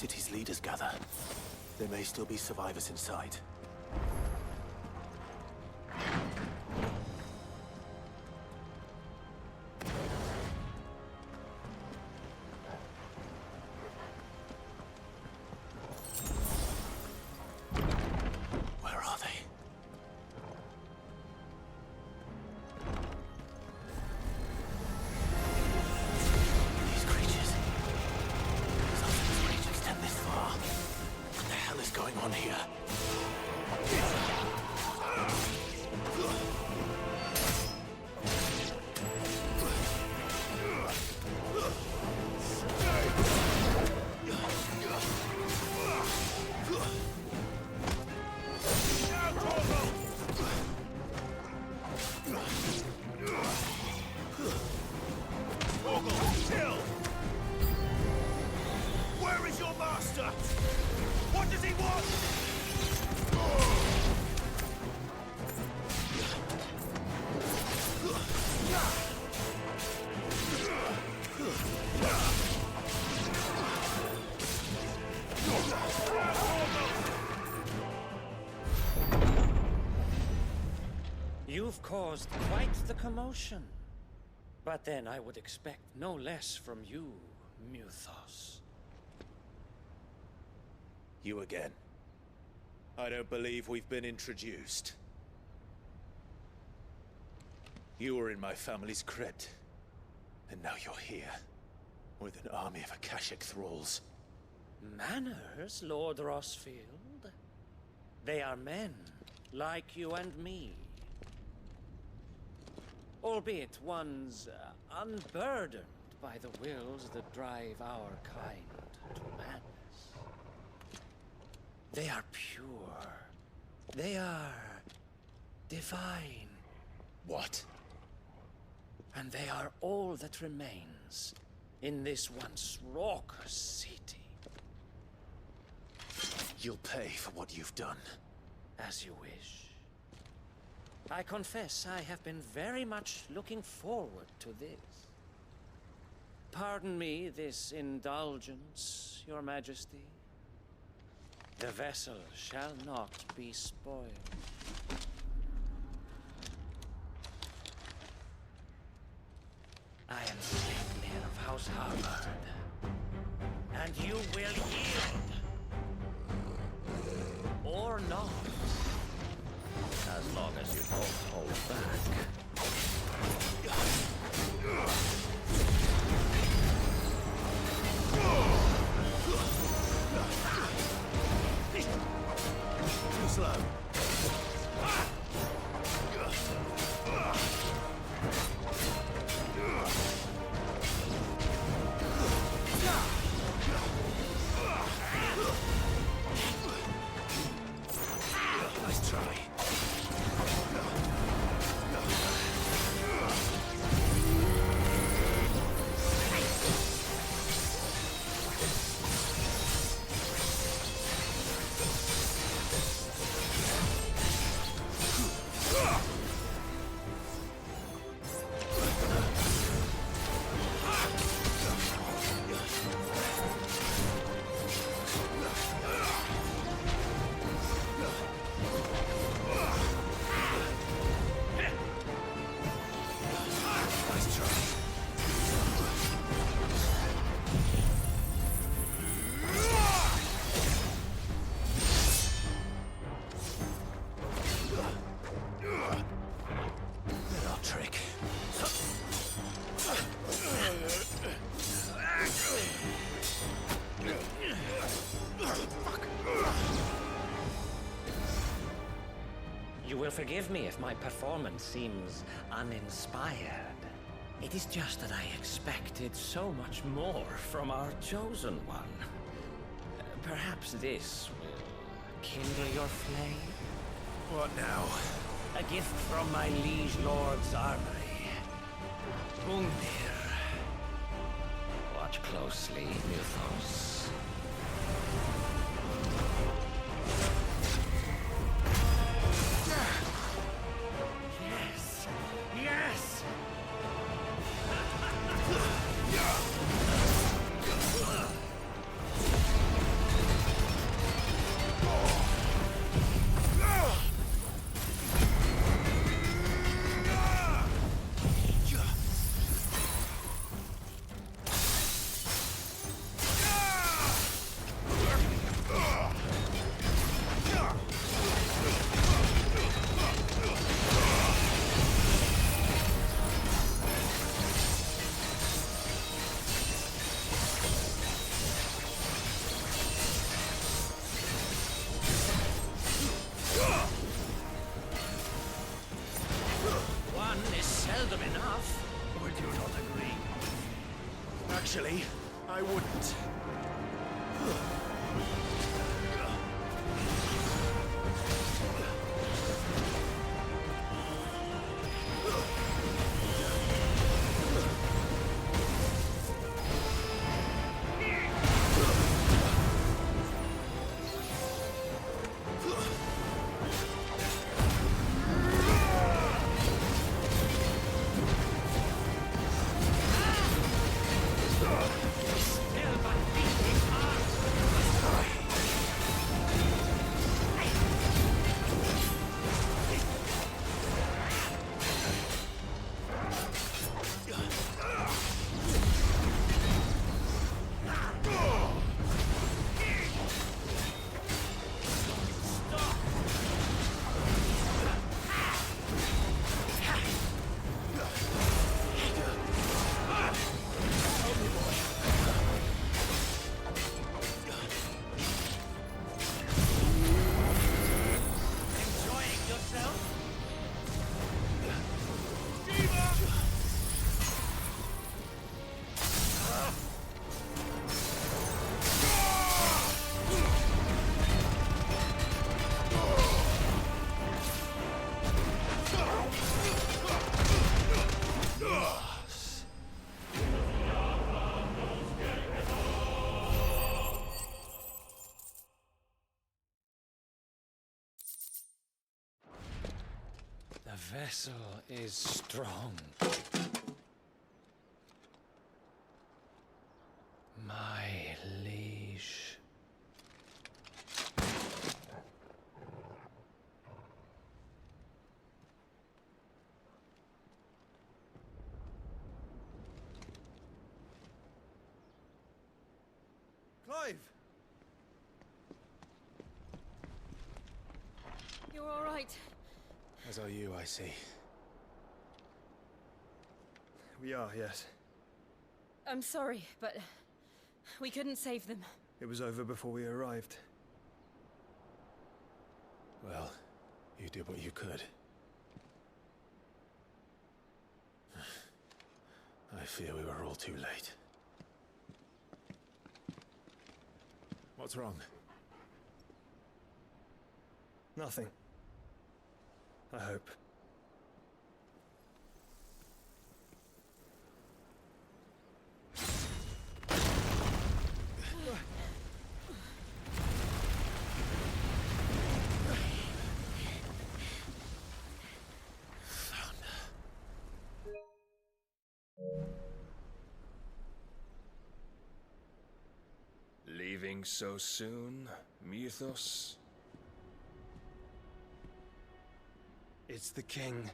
city's leaders gather. There may still be survivors inside. Where are they? These creatures. Some of these creatures extend this far. What the hell is going on here? Where is your master? What does he want? You've caused quite the commotion. But then I would expect no less from you, Muthos. You again. I don't believe we've been introduced. You were in my family's crypt, and now you're here, with an army of Akashic thralls. Manners, Lord Rosfield? They are men, like you and me. Albeit ones unburdened by the wills that drive our kind to madness. They are pure. They are divine. What? And they are all that remains in this once raucous city. You'll pay for what you've done. As you wish. I confess I have been very much looking forward to this. Pardon me this indulgence, Your Majesty. The vessel shall not be spoiled. I am Sleipnir of House Harvard, and you will yield. Or not. As long as you don't hold back. slow. Nice try. You will forgive me if my performance seems uninspired. It is just that I expected so much more from our chosen one. Perhaps this will kindle your flame? What now? A gift from my liege lord's armory. Gungnir. Watch closely, Mythos. Yes! Yes! One is seldom enough. Would you not agree? Actually, I wouldn't. The vessel is strong. My liege. Clive! You're all right. As are you, I see. We are, yes. I'm sorry, but we couldn't save them. It was over before we arrived. Well, did what you could. I fear we were all too late. What's wrong? Nothing. I hope. Leaving so soon, Mythos? It's the king.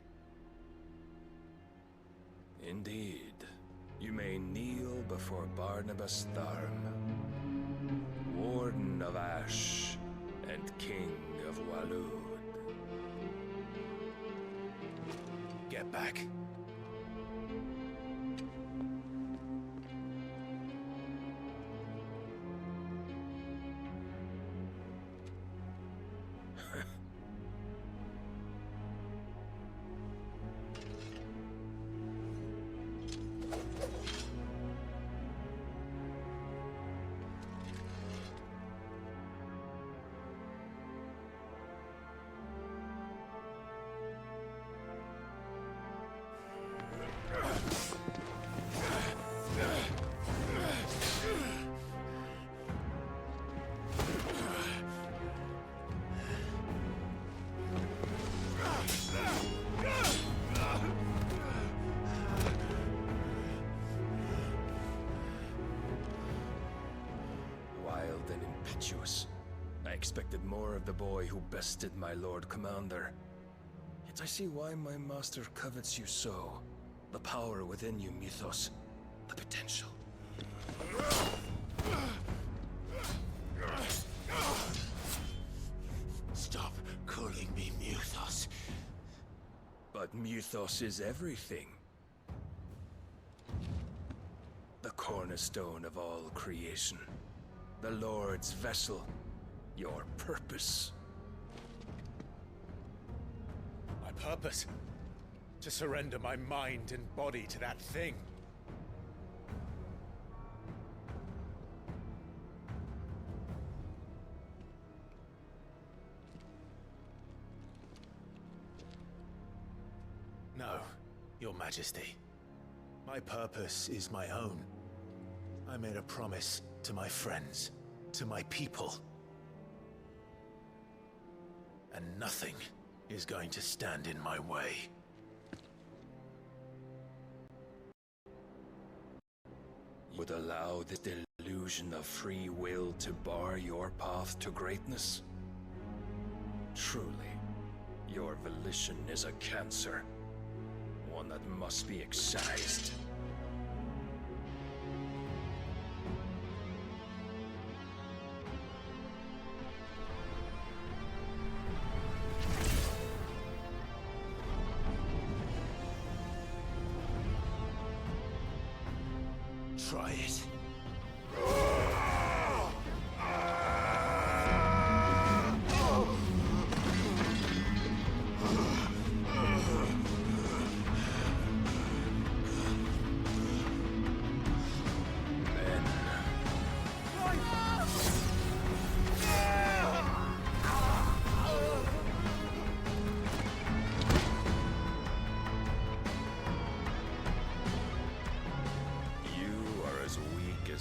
Indeed. You may kneel before Barnabas Tharm, Warden of Ash and King of Waloed. Get back. I expected more of the boy who bested my Lord Commander. Yet I see why my master covets you so. The power within you, Mythos. The potential. Stop calling me Mythos. But Mythos is everything. The cornerstone of all creation. The Lord's vessel. Your purpose. My purpose? To surrender my mind and body to that thing. No, Your Majesty. My purpose is my own. I made a promise to my friends, to my people. And nothing is going to stand in my way. You would allow this delusion of free will to bar your path to greatness? Truly, your volition is a cancer. One that must be excised. Try it.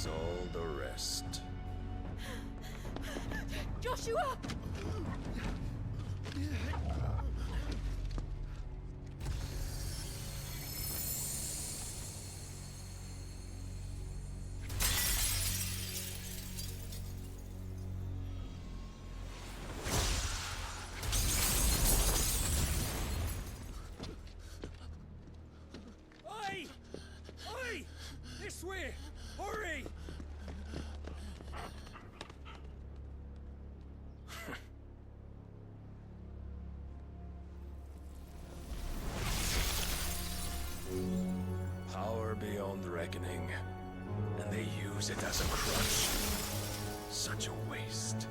All the rest. Joshua! Oi! Oi! This way! Hurry! Power beyond reckoning, and they use it as a crutch. Such a waste.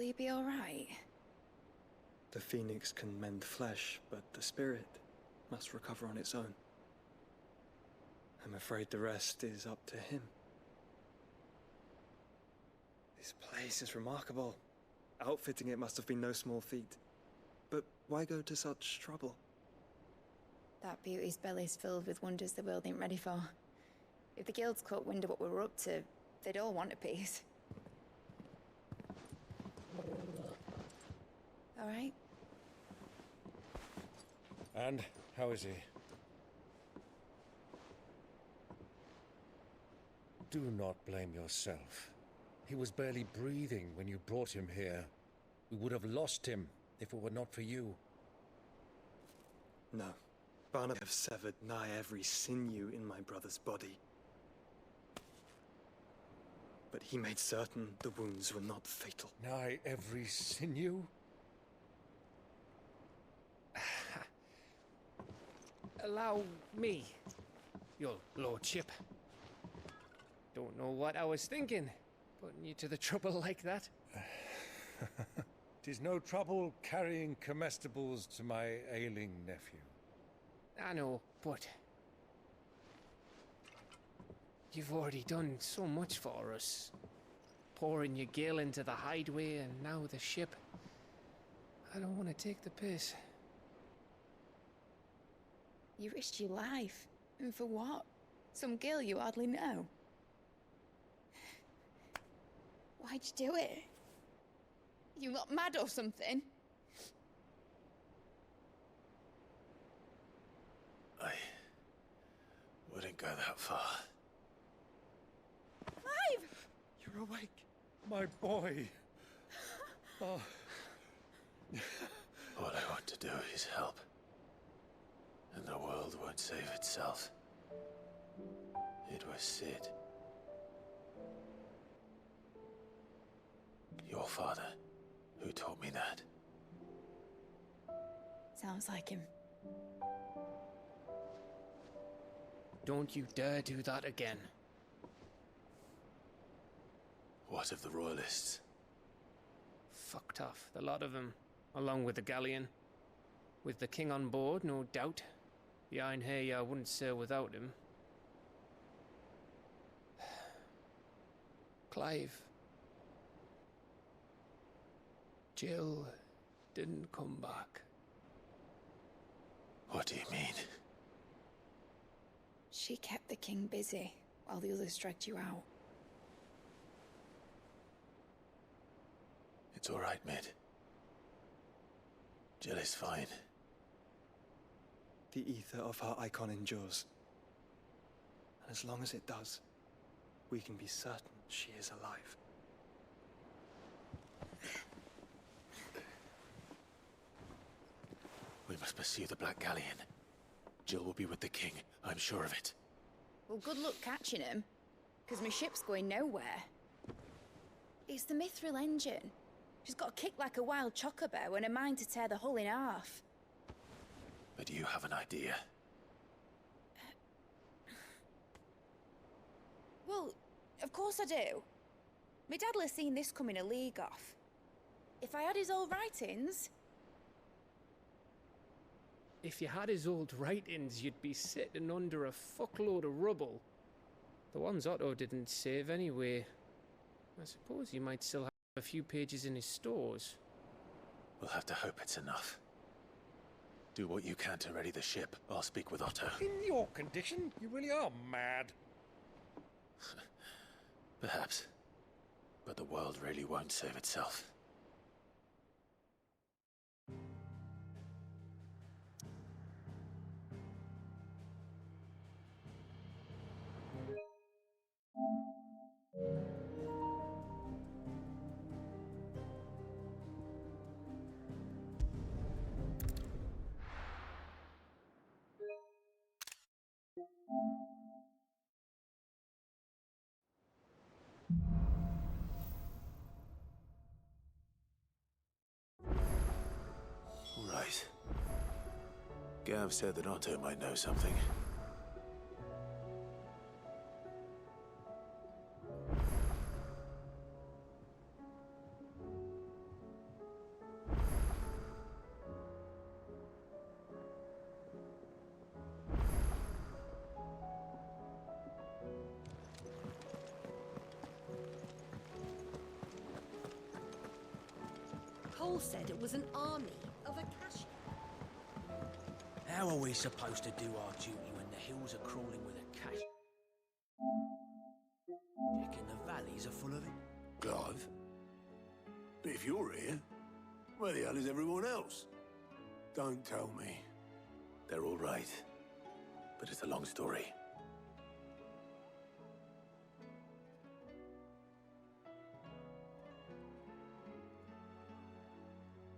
Will you be all right? The phoenix can mend flesh, but the spirit must recover on its own. I'm afraid the rest is up to him. This place is remarkable. Outfitting it must have been no small feat. But why go to such trouble? That beauty's belly's filled with wonders the world ain't ready for. If the guilds caught wind of what we were up to, they'd all want a piece. All right? And how is he? Do not blame yourself. He was barely breathing when you brought him here. We would have lost him if it were not for you. No. Barnabas have severed nigh every sinew in my brother's body. But he made certain the wounds were not fatal. Nigh every sinew? Allow me, your lordship. Don't know what I was thinking, putting you to the trouble like that. 'Tis no trouble carrying comestibles to my ailing nephew. I know, but you've already done so much for us. Pouring your gil into the hideaway and now the ship. I don't want to take the piss. You risked your life. And for what? Some girl you hardly know. Why'd you do it? You got mad or something? I wouldn't go that far. Clive! You're awake. My boy. Oh. All I want to do is help. And the world won't save itself. It was Sid. Your father, who taught me that. Sounds like him. Don't you dare do that again. What of the Royalists? Fucked off, the lot of them, along with the galleon. With the king on board, no doubt. The Iron Hair wouldn't sail without him. Clive. Jill didn't come back. What do you mean? She kept the king busy while the others dragged you out. It's all right, Mid. Jill is fine. The ether of her icon endures. And as long as it does, we can be certain she is alive. We must pursue the Black Galleon. Jill will be with the king, I'm sure of it. Well, good luck catching him, because my ship's going nowhere. It's the Mithril engine. She's got a kick like a wild chocobo and a mind to tear the hull in half. But do you have an idea? Well, of course I do. My dad'll have seen this coming a league off. If I had his old writings... If you had his old writings, you'd be sitting under a fuckload of rubble. The ones Otto didn't save anyway. I suppose you might still have a few pages in his stores. We'll have to hope it's enough. Do what you can to ready the ship. I'll speak with Otto. In your condition, you really are mad. Perhaps. But the world really won't save itself. Right. Gav said that Otto might know something. Cole said it was an army of Akashi. How are we supposed to do our duty when the hills are crawling with Akashi? Reckon the valleys are full of it? Clive? But if you're here, where the hell is everyone else? Don't tell me. They're all right. But it's a long story.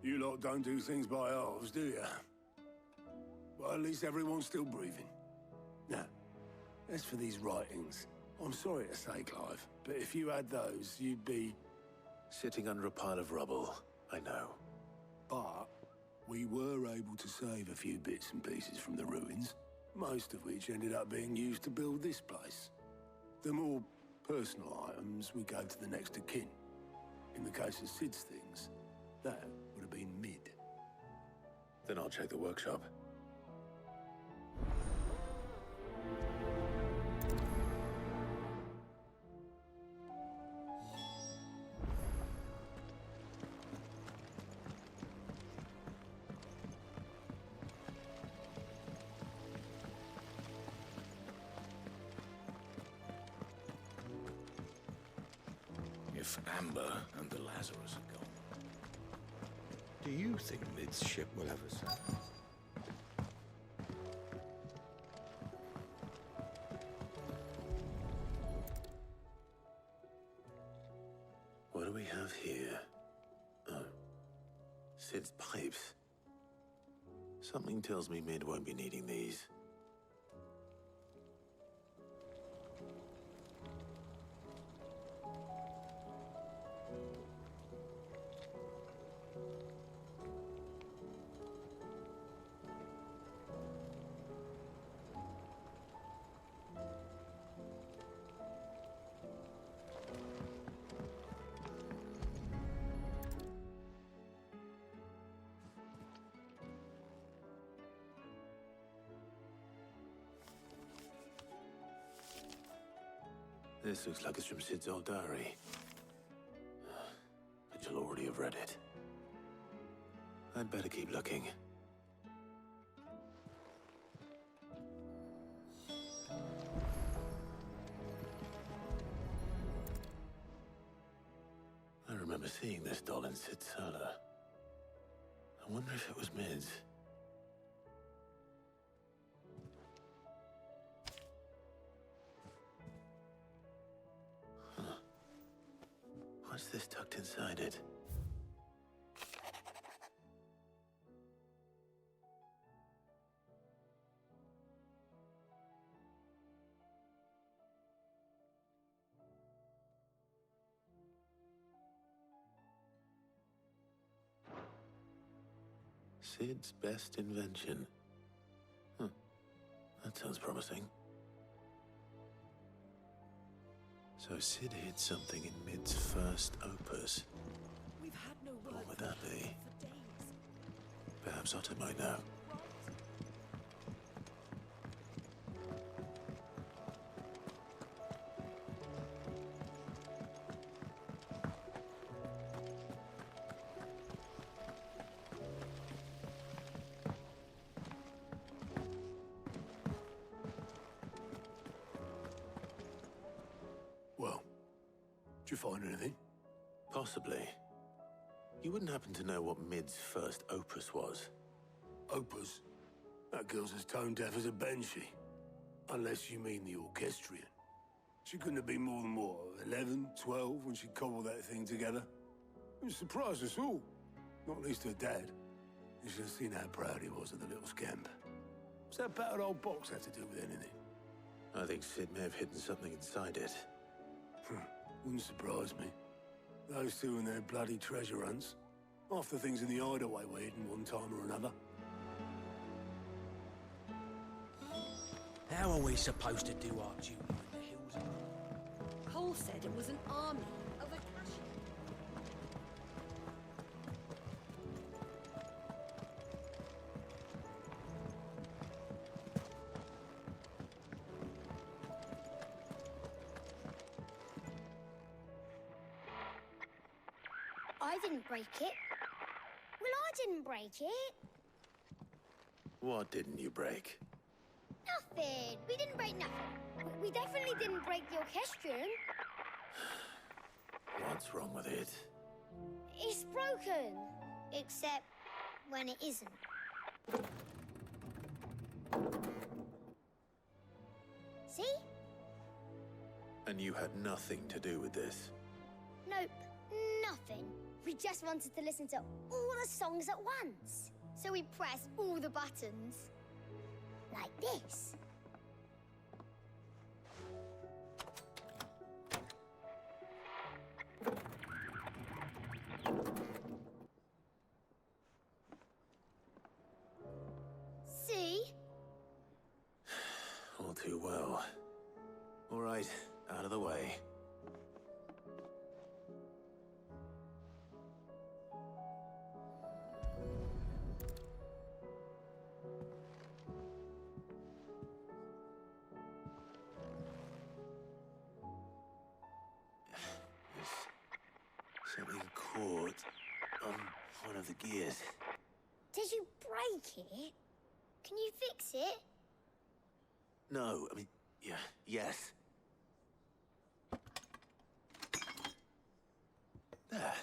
You lot don't do things by halves, do you? Well, at least everyone's still breathing. Now, as for these writings, I'm sorry to say, Clive, but if you had those, you'd be... Sitting under a pile of rubble, I know. But we were able to save a few bits and pieces from the ruins, most of which ended up being used to build this place. The more personal items we gave to the next of kin. In the case of Sid's things, that would have been Mid. Then I'll check the workshop. If Amber and the Lazarus are gone, do you think Mid's ship will ever sail? What do we have here? Oh. Sid's pipes. Something tells me Mid won't be needing these. This looks like it's from Sid's old diary. But you'll already have read it. I'd better keep looking. I remember seeing this doll in Sid's cellar. I wonder if it was Mid's. What's this tucked inside it? Sid's best invention. That sounds promising. So Sid hid something in Mid's first opus. We've had no word What would that be? for days. Perhaps Otter might know. Well, did you find anything? Possibly. You wouldn't happen to know what Mid's first opus was? Opus? That girl's as tone deaf as a banshee. Unless you mean the orchestrion. She couldn't have been more than, what, 11, 12 when she cobbled that thing together? It surprised us all. Not least her dad. You should have seen how proud he was of the little scamp. What's that battered old box have to do with anything? I think Sid may have hidden something inside it. Wouldn't surprise me. Those two and their bloody treasure hunts. Half the things in the hideaway were hidden one time or another. How are we supposed to do our duty when the hills are... Cole said it was an army of Akashi. I didn't break it. didn't break it. What didn't you break? Nothing. We didn't break nothing. We definitely didn't break the orchestrion. What's wrong with it? It's broken. Except when it isn't. See? And you had nothing to do with this? Nope, nothing. We just wanted to listen to all the songs at once. So we pressed all the buttons. Like this. See? All too well. All right, out of the way. There's something caught on one of the gears. Did you break it? Can you fix it? No, I mean, yeah, yes. There.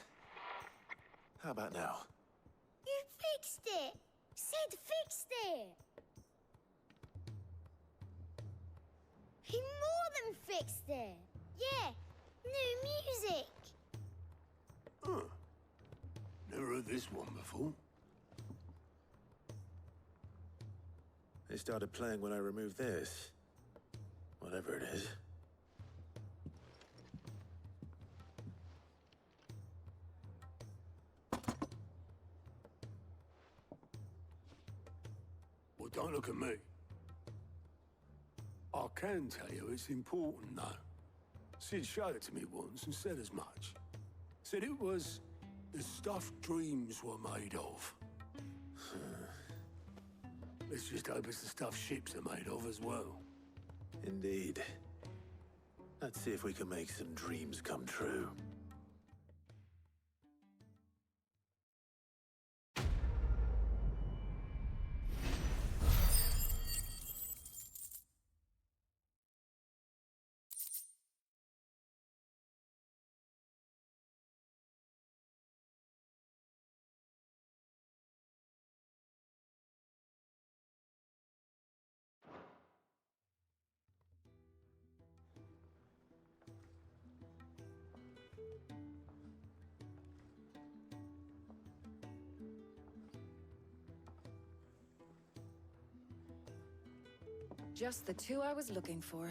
How about now? You fixed it! Sid fixed it! He more than fixed it! Yeah, new music! Huh. Never heard this one before. They started playing when I removed this. Whatever it is. Well, don't look at me. I can tell you it's important, though. Sid showed it to me once and said as much. Said it was the stuff dreams were made of. Let's just hope it's the stuff ships are made of as well. Indeed. Let's see if we can make some dreams come true. Just the two I was looking for.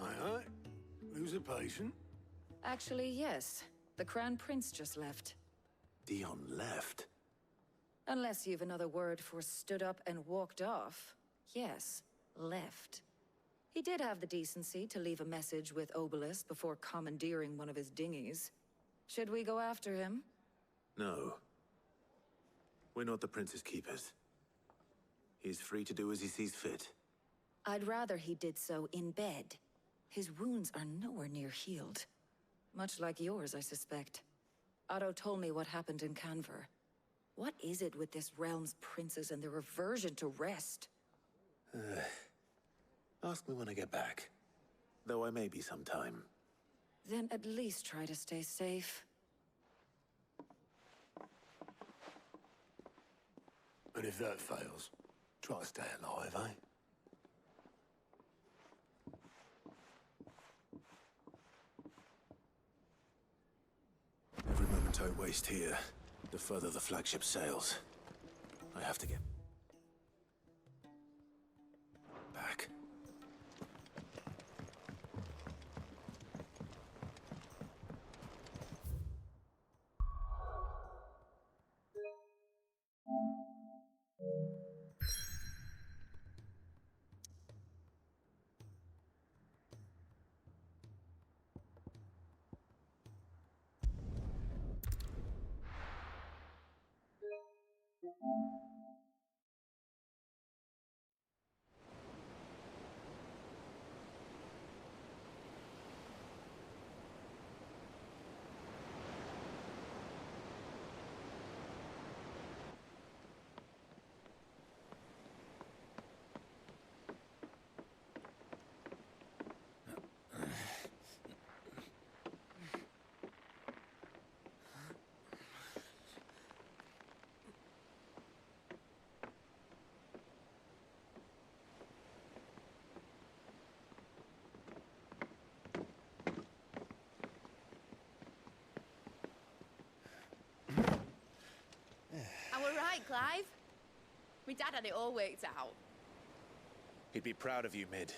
Aye, aye. Who's a patient? Actually, yes. The Crown Prince just left. Dion left? Unless you've another word for stood up and walked off. Yes, left. He did have the decency to leave a message with Obelisk before commandeering one of his dinghies. Should we go after him? No. We're not the Prince's keepers. He's free to do as he sees fit. I'd rather he did so in bed. His wounds are nowhere near healed. Much like yours, I suspect. Otto told me what happened in Canver. What is it with this realm's princes and their aversion to rest? Ask me when I get back. Though I may be sometime. Then at least try to stay safe. And if that fails, try to stay alive, eh? Every moment I waste here, the further the flagship sails. I have to get back. all right, Clive? My dad had it all worked out. He'd be proud of you, Mid.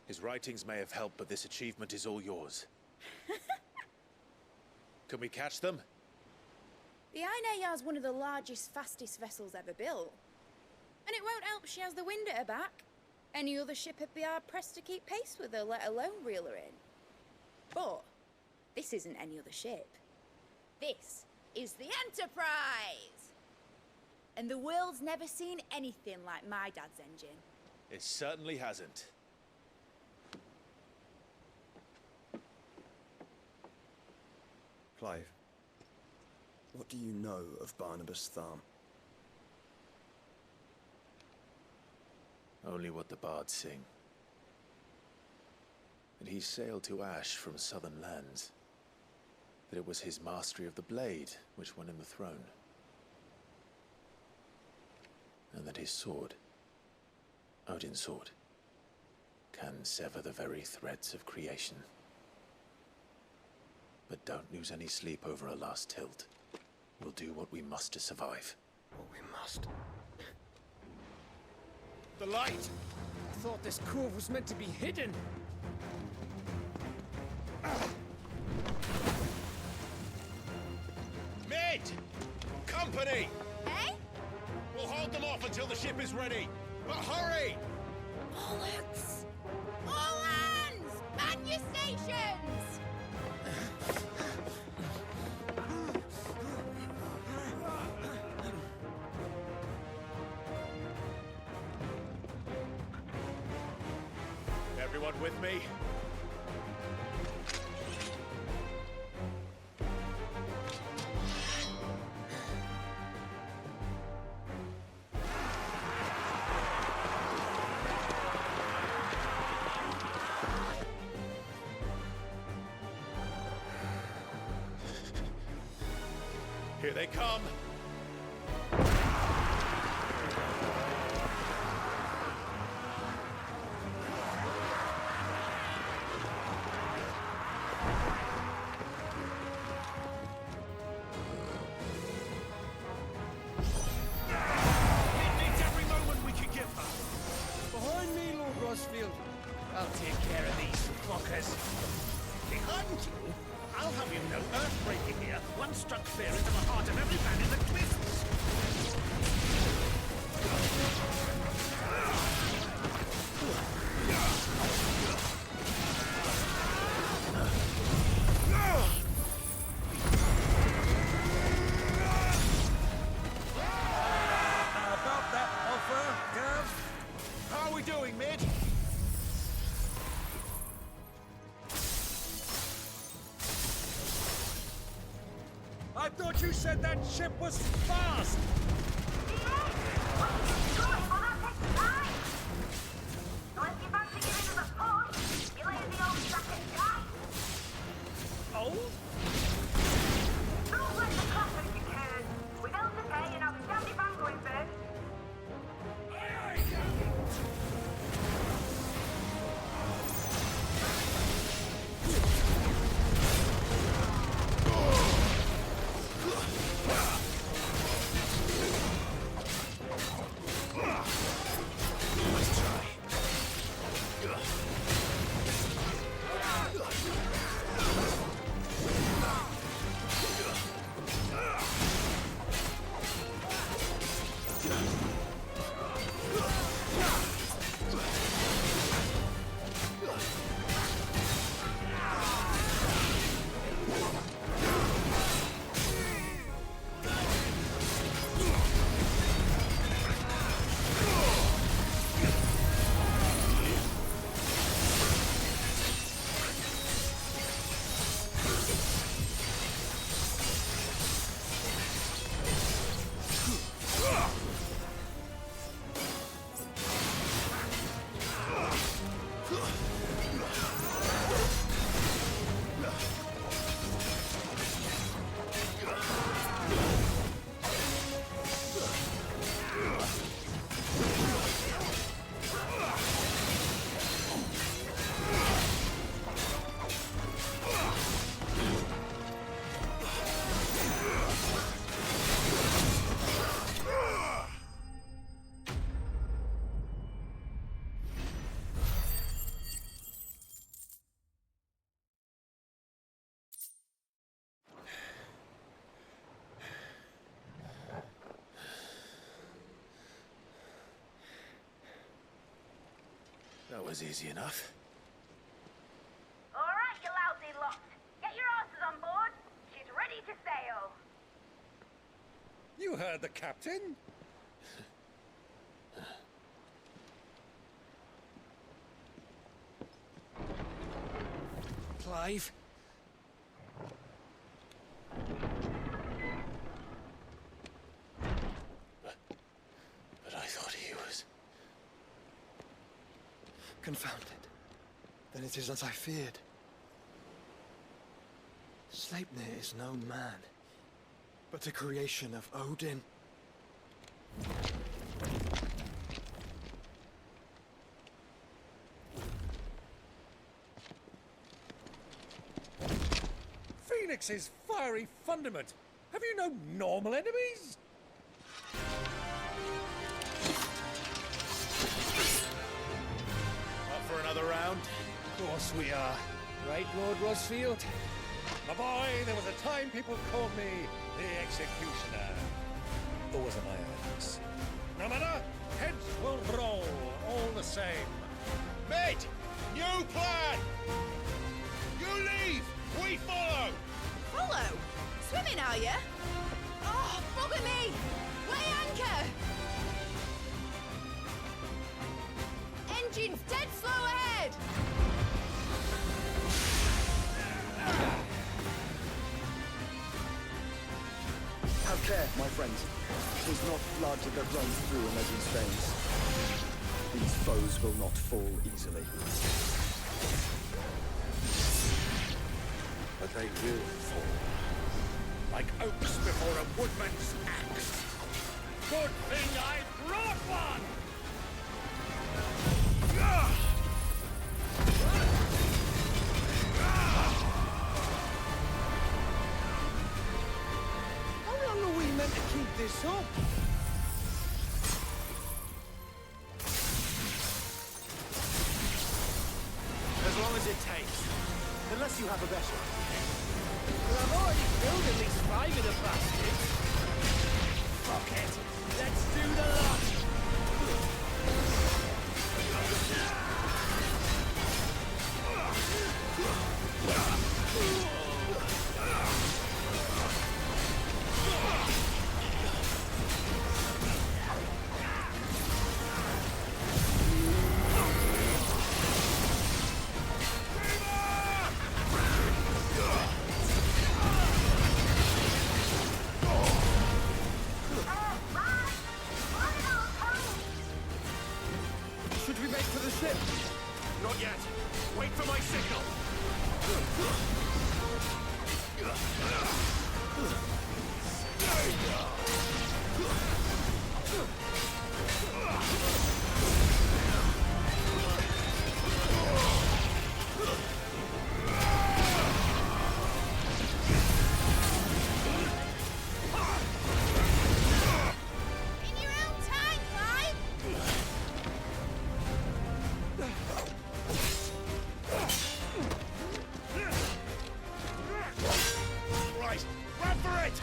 His writings may have helped, but this achievement is all yours. Can we catch them? The Ainayar's one of the largest, fastest vessels ever built. And it won't help she has the wind at her back. Any other ship would be hard-pressed to keep pace with her, let alone reel her in. But this isn't any other ship. This is the Enterprise! And the world's never seen anything like my dad's engine. It certainly hasn't. Clive, what do you know of Barnabas Tharm? Only what the bards sing. That he sailed to Ash from southern lands. That it was his mastery of the blade which won him the throne. And that his sword, Odin's sword, can sever the very threads of creation. But don't lose any sleep over a last tilt. We'll do what we must to survive. What we must. The light! I thought this cove was meant to be hidden. Mid! Company! Eh? We'll hold them off until the ship is ready. But hurry! Bollocks! All hands! Man your stations! Everyone with me? Here they come! Behind me, Lord Rosfield. I'll take care of these fuckers. Behind you? I'll have you know, earthbreaking here. One struck fear into the heart of every man in the twists. About that offer, Gav? How are we doing, Mid? I thought you said that ship was fast! Old? That was easy enough. All right, you lousy lot. Get your asses on board. She's ready to sail. You heard the captain. Clive? But I thought he was... Confounded. Then it is as I feared. Sleipnir is no man, but a creation of Odin. Phoenix's fiery fundament. Have you no normal enemies? Up for another round? Of course we are. Right, Lord Rosfield? My boy, there was a time people called me the Executioner. Always at my hands. No matter, heads will roll all the same. Mate! New plan! You leave! We follow! Follow? Swimming, are you? Oh, bugger me! Weigh anchor! Engine's dead slow ahead! Have care, my friends. It is not blood that runs through Imagina's veins. These foes will not fall easily. But they will fall. Like oaks before a woodman's axe. Good thing I brought one! How long are we meant to keep this up? As long as it takes. Unless you have a better idea. Well, I've already filled at least 5 of the baskets. Fuck it. Let's do the lot. Should we make for the ship? Not yet. Wait for my signal. In your own time, Clive! Right, run for it!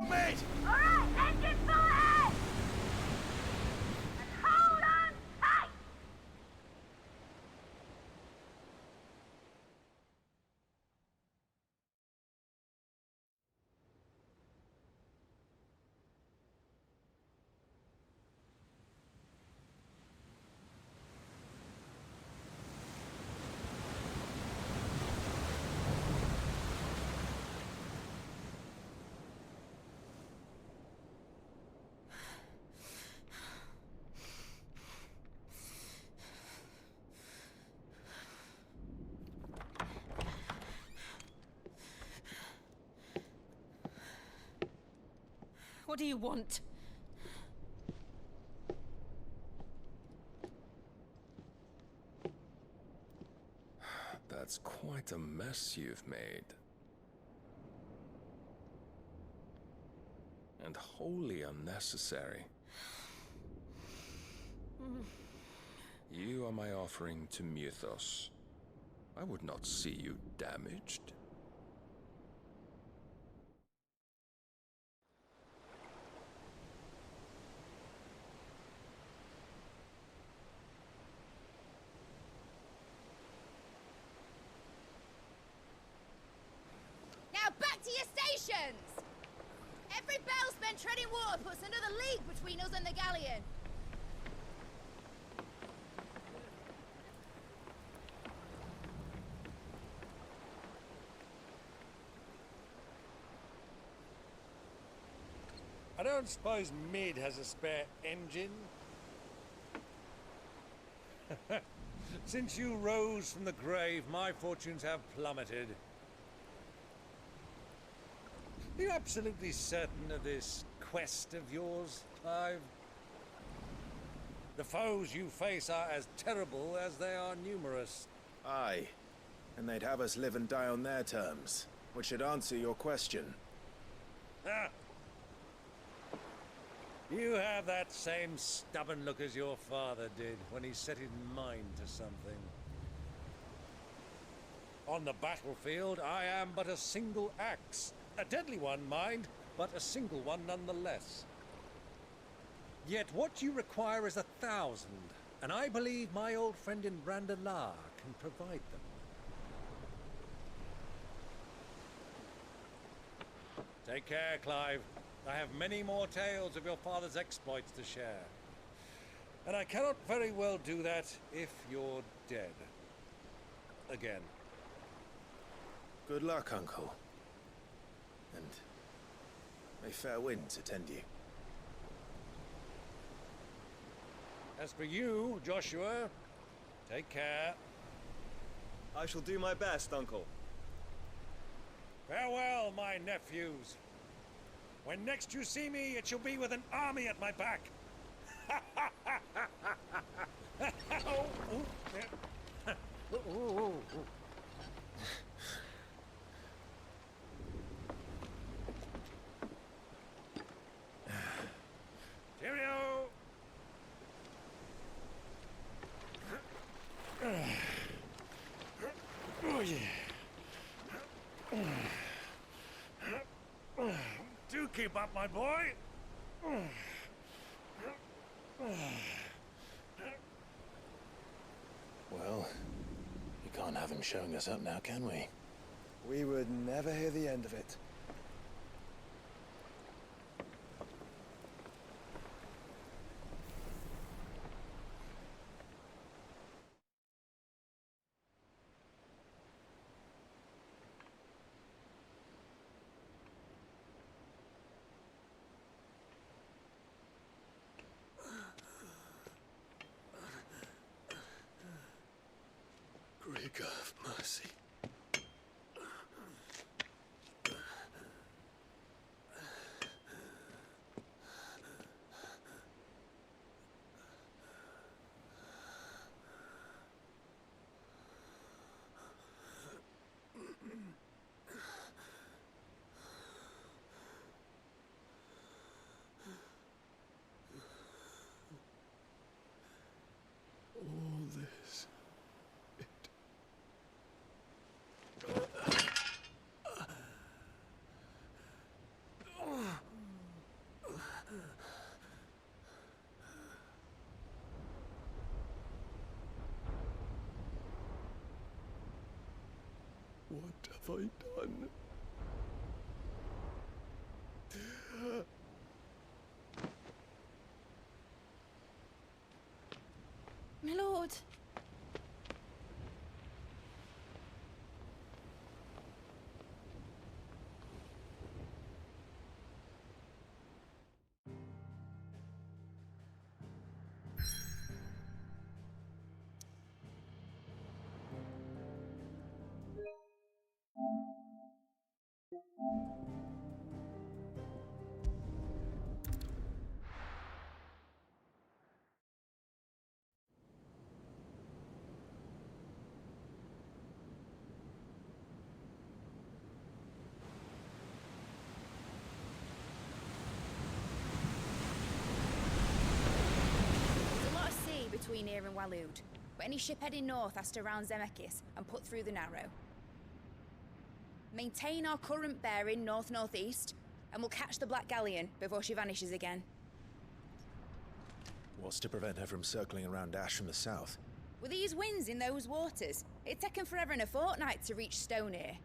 Mate! All right, engine full ahead! What do you want? That's quite a mess you've made. And wholly unnecessary. You are my offering to Mythos. I would not see you damaged. Now back to your stations! Every bell spent treading water puts another league between us and the galleon. I don't suppose Mid has a spare engine? Since you rose from the grave, my fortunes have plummeted. Are you absolutely certain of this quest of yours, Clive? The foes you face are as terrible as they are numerous. Aye. And they'd have us live and die on their terms, which should answer your question. Ah! You have that same stubborn look as your father did when he set his mind to something. On the battlefield, I am but a single axe. A deadly one, mind, but a single one nonetheless. Yet what you require is 1,000, and I believe my old friend in Brandalar can provide them. Take care, Clive. I have many more tales of your father's exploits to share. And I cannot very well do that if you're dead. Again. Good luck, Uncle. And may fair winds attend you. As for you, Joshua, take care. I shall do my best, Uncle. Farewell, my nephews. When next you see me, it shall be with an army at my back. Oh, yeah. Cheerio! Oh, yeah. Do keep up, my boy. Well, you can't have him showing us up now, can we? We would never hear the end of it. Greek of mercy. All this. What have I done? My lord. between here and Waloed. But any ship heading north has to round Zemeckis and put through the Narrow. Maintain our current bearing north-northeast, and we'll catch the Black Galleon before she vanishes again. What's to prevent her from circling around Ash from the south? With these winds in those waters, it'd taken forever and a fortnight to reach Stonehere.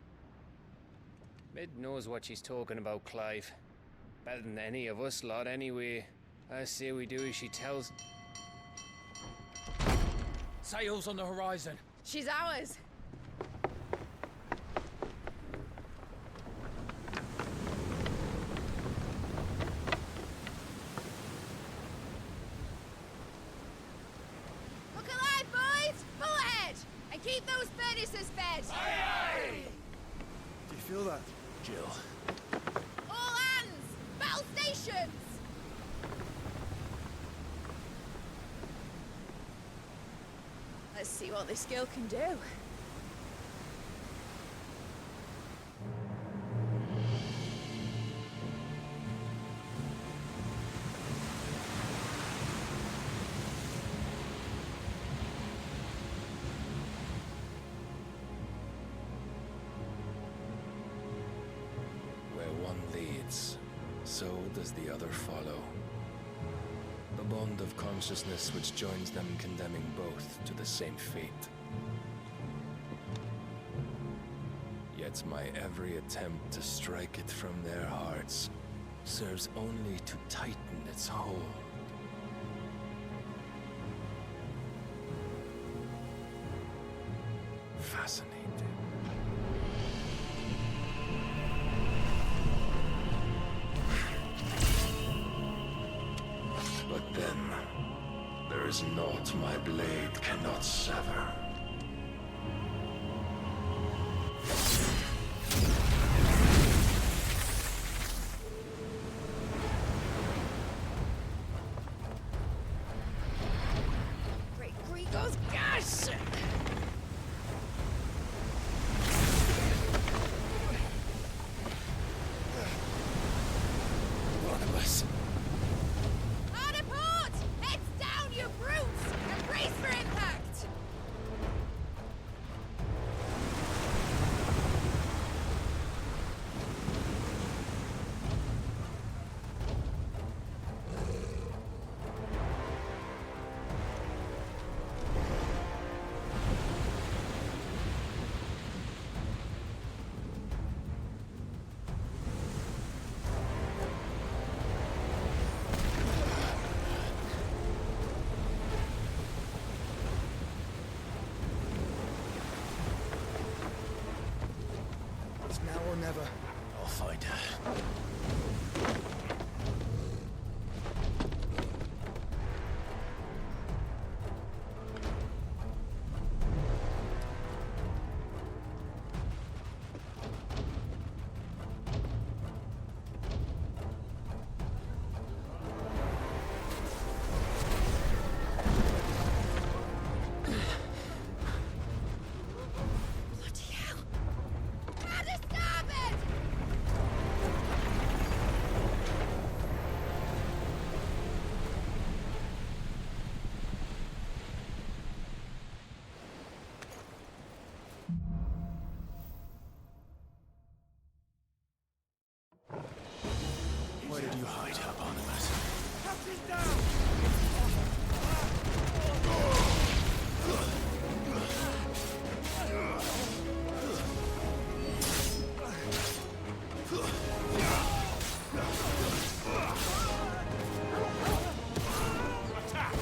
Mid knows what she's talking about, Clive. Better than any of us lot, anyway. I say we do as she tells. Sails on the horizon. She's ours. Look alive, boys! Pull ahead! And keep those furnaces fed! Aye, aye! Do you feel that, Jill? All hands! Battle stations! Let's see what this girl can do. Where one leads, so does the other follow. The bond of consciousness which joins them condemning both to the same fate. Yet my every attempt to strike it from their hearts serves only to tighten its hold. Fascinating. But then, there is naught my blade cannot sever. Great Grigor's gas! One of us. Hard a port! Heads down, you brutes! And brace for impact! It's now or never. I'll find her. Bloody hell! At the starboard! Where did you hide her, Barnabas? Captain down! Attack!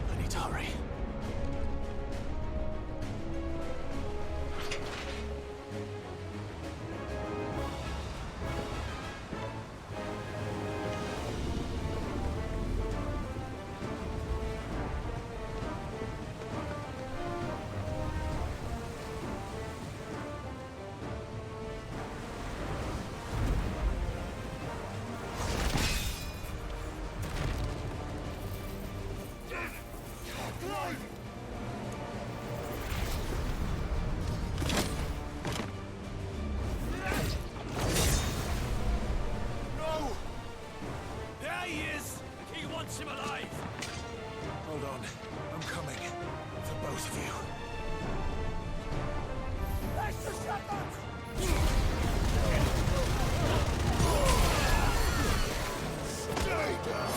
I need to hurry. No! There he is! The king wants him alive! Hold on. I'm coming. For both of you. Extra shotguns! Stay down!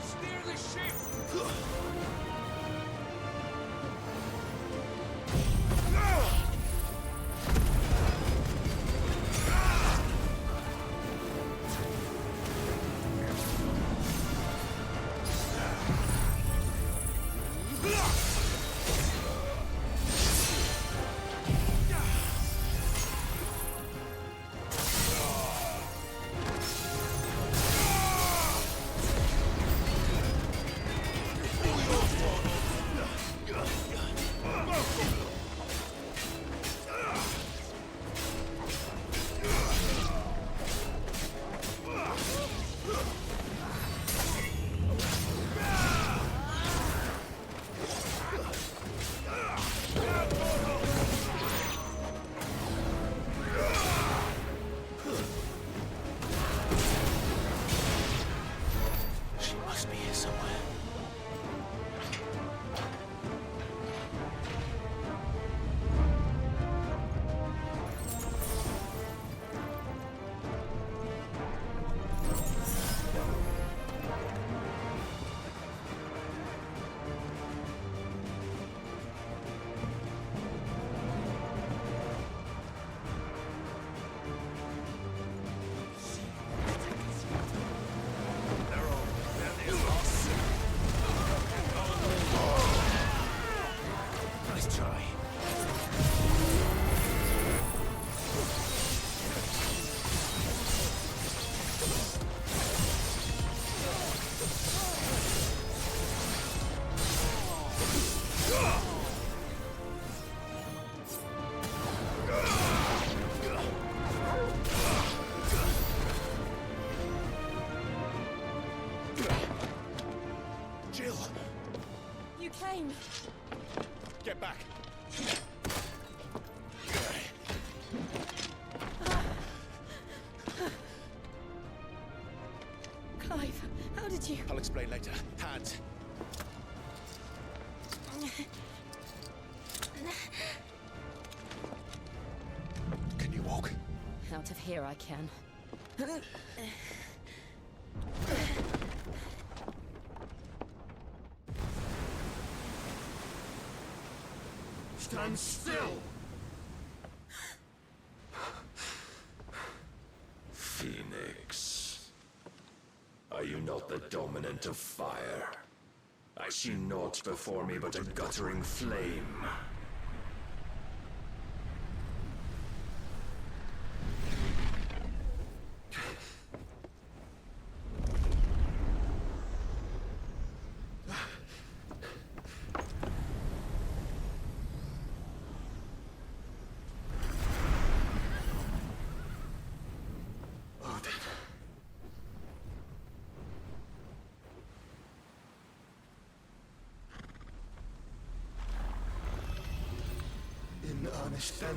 Steer the ship! She must be here somewhere. Nice try. Jill! You came. Get back! Clive, how did you... I'll explain later. Hands. Can you walk? Out of here I can. Stand still! Phoenix. Are you not the dominant of fire? I see naught before me but a guttering flame. in earnest then.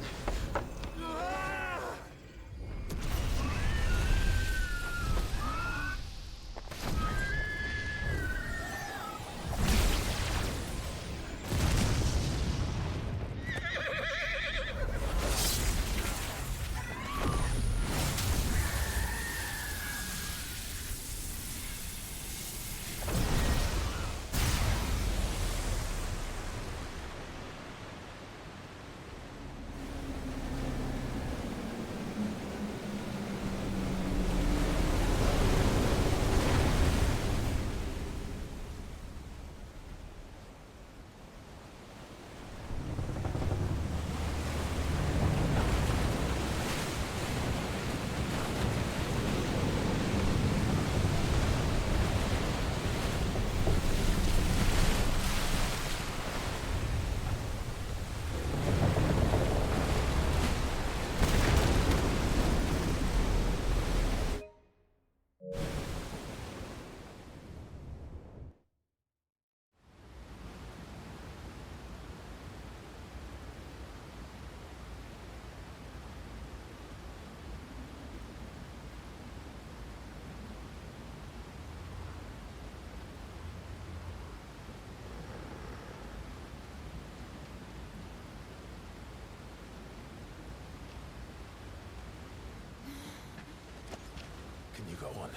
Can you go on?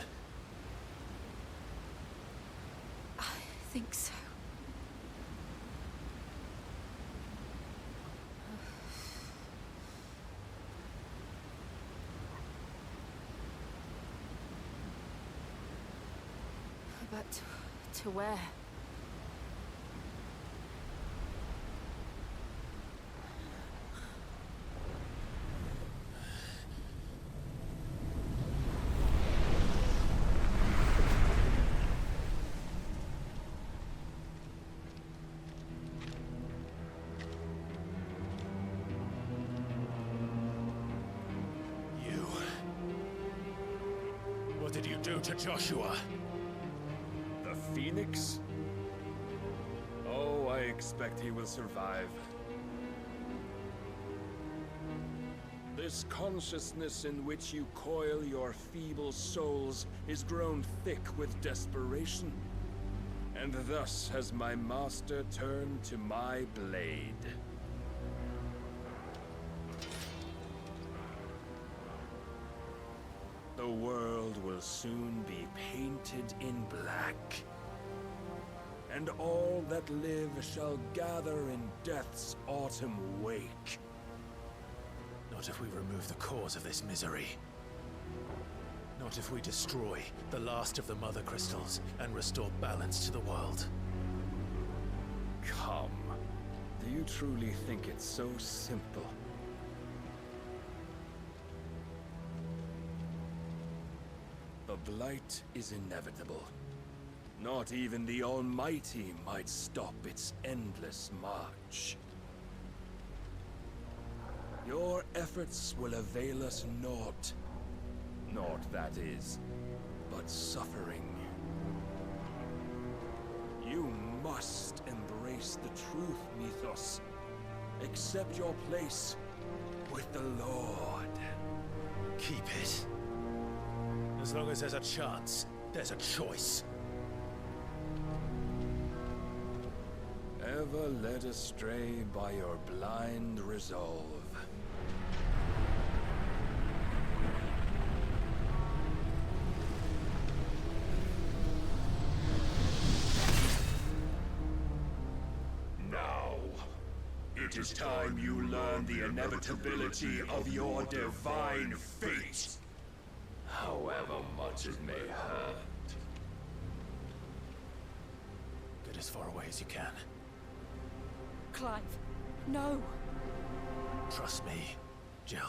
I think so. But to where? What did you do to Joshua? The Phoenix? Oh, I expect he will survive. This consciousness in which you coil your feeble souls is grown thick with desperation. And thus has my master turned to my blade. The world will soon be painted in black. And all that live shall gather in death's autumn wake. Not if we remove the cause of this misery. Not if we destroy the last of the Mother Crystals and restore balance to the world. Come. Do you truly think it's so simple? The Blight is inevitable. Not even the Almighty might stop its endless march. Your efforts will avail us naught. Naught, that is, but suffering. You must embrace the truth, Mythos. Accept your place with the Lord. Keep it. As long as there's a chance, there's a choice. Ever led astray by your blind resolve. Now, it is time you learn the inevitability of your divine fate. However much it may hurt. Get as far away as you can. Clive, no. Trust me, Jill.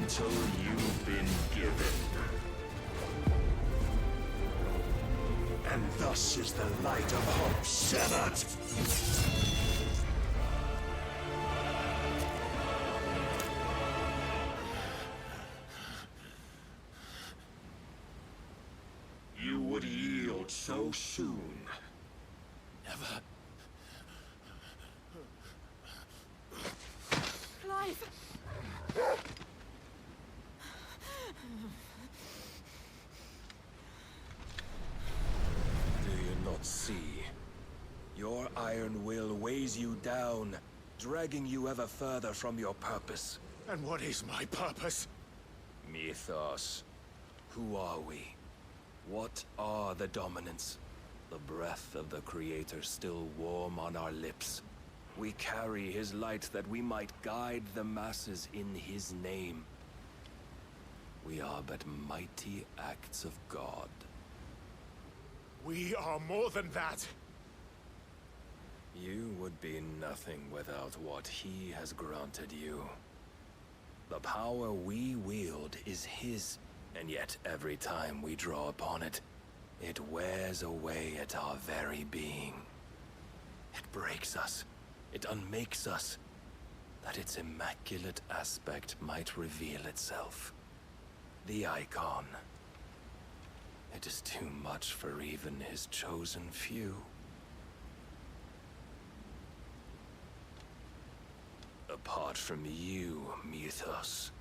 mantle you've been given. And thus is the light of hope severed. You would yield so soon. Never. Clive! Do you not see? Your iron will weighs you down, dragging you ever further from your purpose. And what is my purpose? Mythos. Who are we? What are the dominants? The breath of the Creator still warm on our lips. We carry his light that we might guide the masses in his name. We are but mighty acts of God. We are more than that. You would be nothing without what he has granted you. The power we wield is his, and yet every time we draw upon it, it wears away at our very being. It breaks us. It unmakes us, that its immaculate aspect might reveal itself. The icon. It is too much for even his chosen few. Apart from you, Mythos,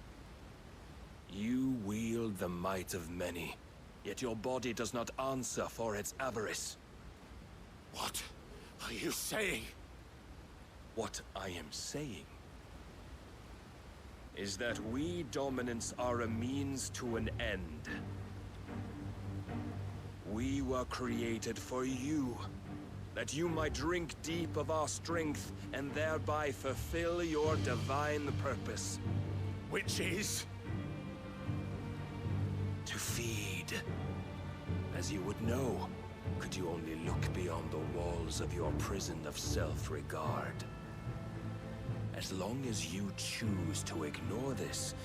you wield the might of many, yet your body does not answer for its avarice. What are you saying? What I am saying is that we dominants are a means to an end. We were created for you, that you might drink deep of our strength and thereby fulfill your divine purpose. Which is? To feed. As you would know, could you only look beyond the walls of your prison of self-regard. As long as you choose to ignore this,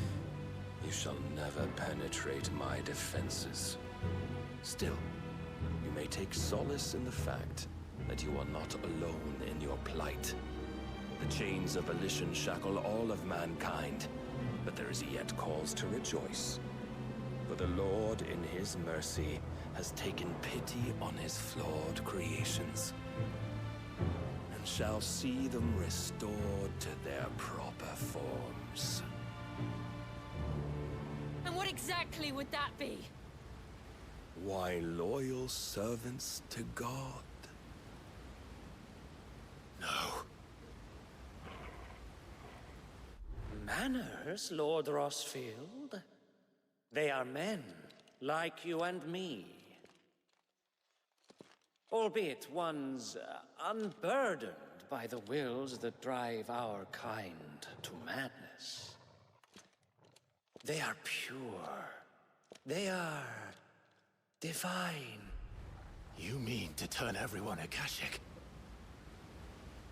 you shall never penetrate my defenses. Still, you may take solace in the fact that you are not alone in your plight. The chains of volition shackle all of mankind, but there is yet cause to rejoice. For the Lord, in his mercy, has taken pity on his flawed creations, and shall see them restored to their proper forms. And what exactly would that be? Why, loyal servants to God. No. Manners, Lord Rosfield? They are men, like you and me. Albeit ones unburdened by the wills that drive our kind to madness. They are pure. They are divine. You mean to turn everyone Akashic?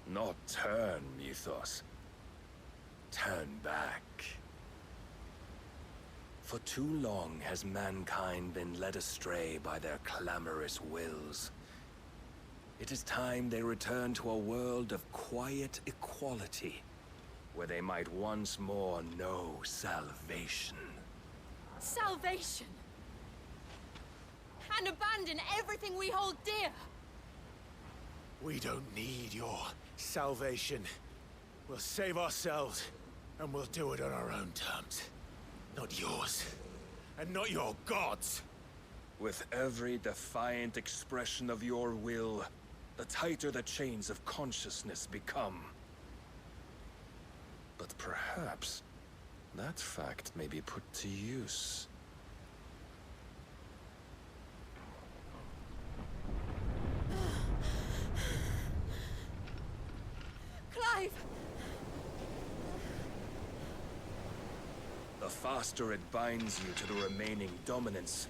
Not turn, Mythos. Turn back. For too long has mankind been led astray by their clamorous wills. It is time they return to a world of quiet equality, where they might once more know salvation. Salvation! And abandon everything we hold dear! We don't need your salvation. We'll save ourselves, and we'll do it on our own terms. Not yours. And not your gods. With every defiant expression of your will, the tighter the chains of consciousness become. But perhaps that fact may be put to use. Clive! The faster it binds you to the remaining dominance,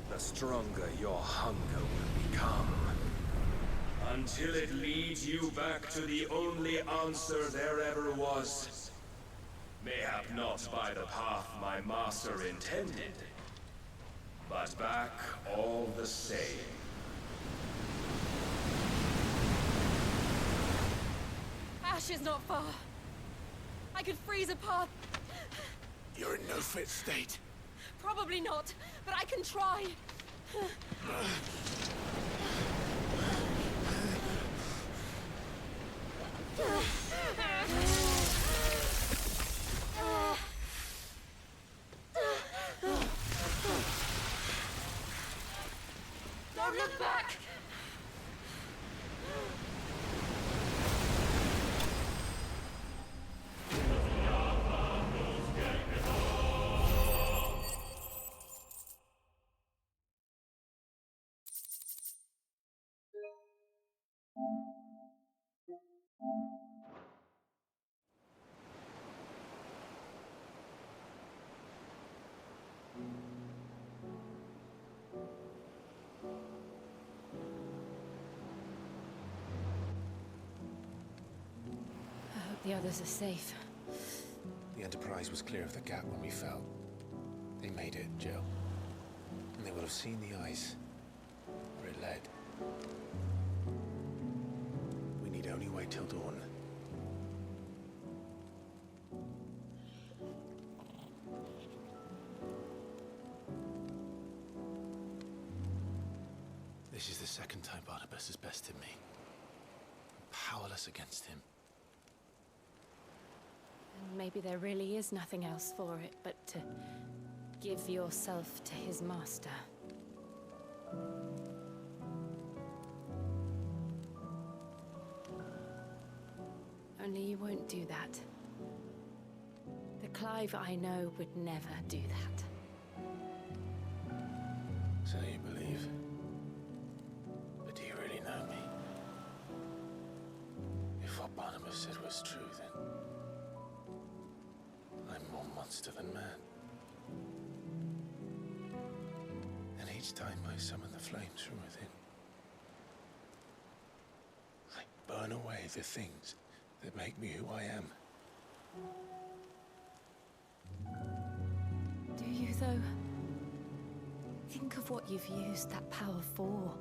the stronger your hunger will become. Until it leads you back to the only answer there ever was. Mayhap not by the path my master intended, but back all the same. Ash is not far. I could freeze a path. You're in no fit state. Probably not, but I can try. Don't look back! The others are safe. The Enterprise was clear of the gap when we fell. They made it, Jill. And they will have seen the ice where it led. We need only wait till dawn. This is the second time Barnabas has bested me. I'm powerless against him. And maybe there really is nothing else for it but to give yourself to his master. Only you won't do that. The Clive I know would never do that. So you believe? But do you really know me? If what Barnabas said was true, then I'm more monster than man. And each time I summon the flames from within, I burn away the things that make me who I am. Do you, though? Think of what you've used that power for.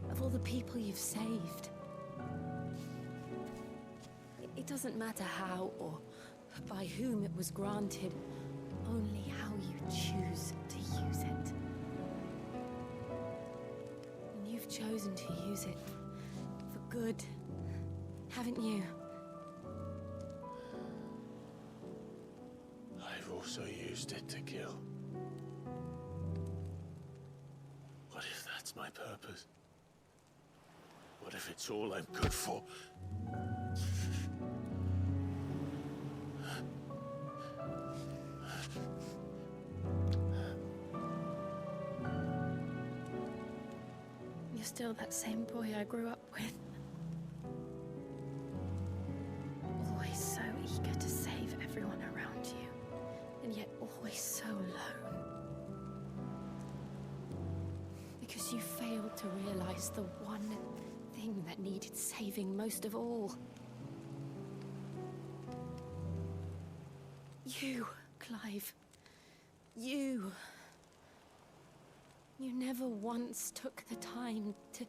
Of all the people you've saved. It doesn't matter how or by whom it was granted, only how you choose to use it. And you've chosen to use it for good, haven't you? I've also used it to kill. What if that's my purpose? What if it's all I'm good for? You're still that same boy I grew up with. Always so eager to save everyone around you, and yet always so alone. Because you failed to realize the one thing that needed saving most of all. You, Clive. You. You never once took the time to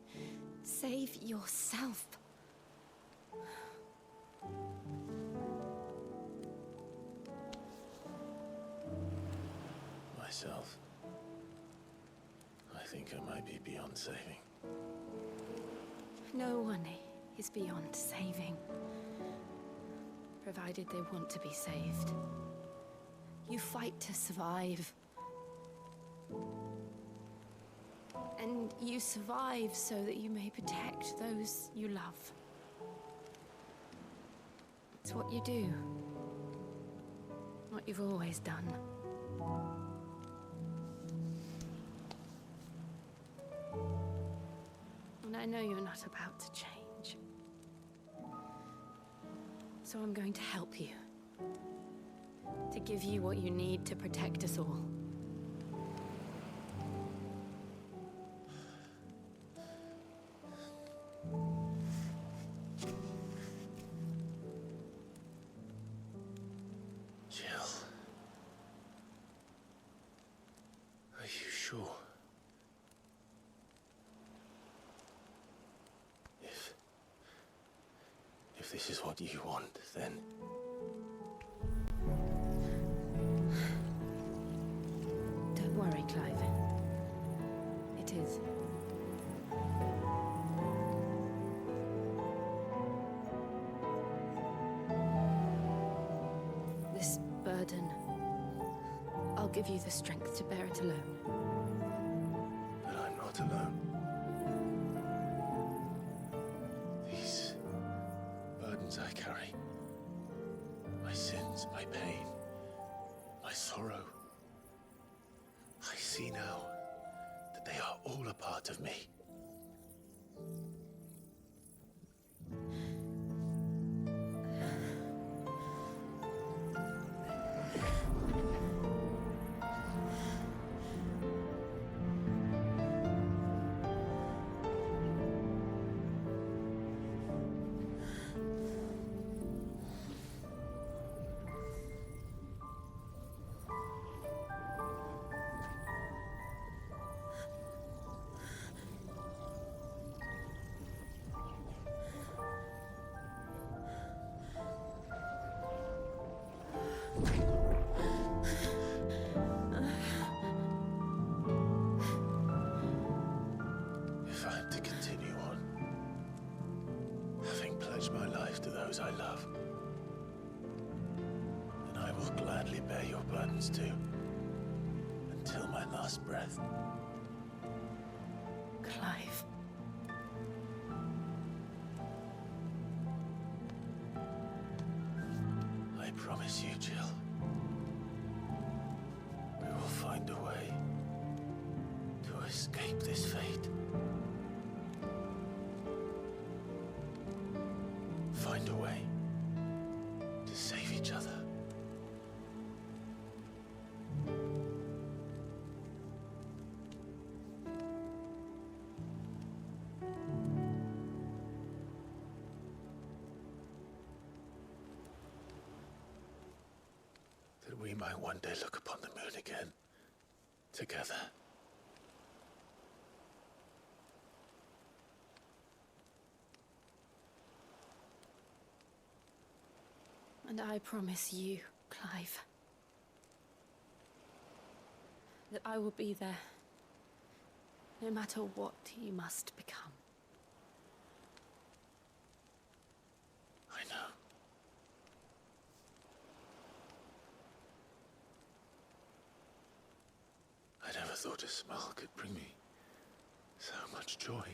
save yourself. Myself. I think I might be beyond saving. No one is beyond saving, provided they want to be saved. You fight to survive. And you survive so that you may protect those you love. It's what you do. What you've always done. And I know you're not about to change. So I'm going to help you. To give you what you need to protect us all. If this is what you want, then... Don't worry, Clive. It is. This burden, I'll give you the strength to bear it alone. But I'm not alone. These burdens I carry, my sins, my pain, my sorrow, I see now that they are all a part of me. If I am to continue on, having pledged my life to those I love, then I will gladly bear your burdens too, until my last breath. Clive. I promise you, Jill, we will find a way to escape this fate. Find a way to save each other. That we might one day look upon the moon again, together. And I promise you, Clive, that I will be there, no matter what you must become. I know. I never thought a smile could bring me so much joy.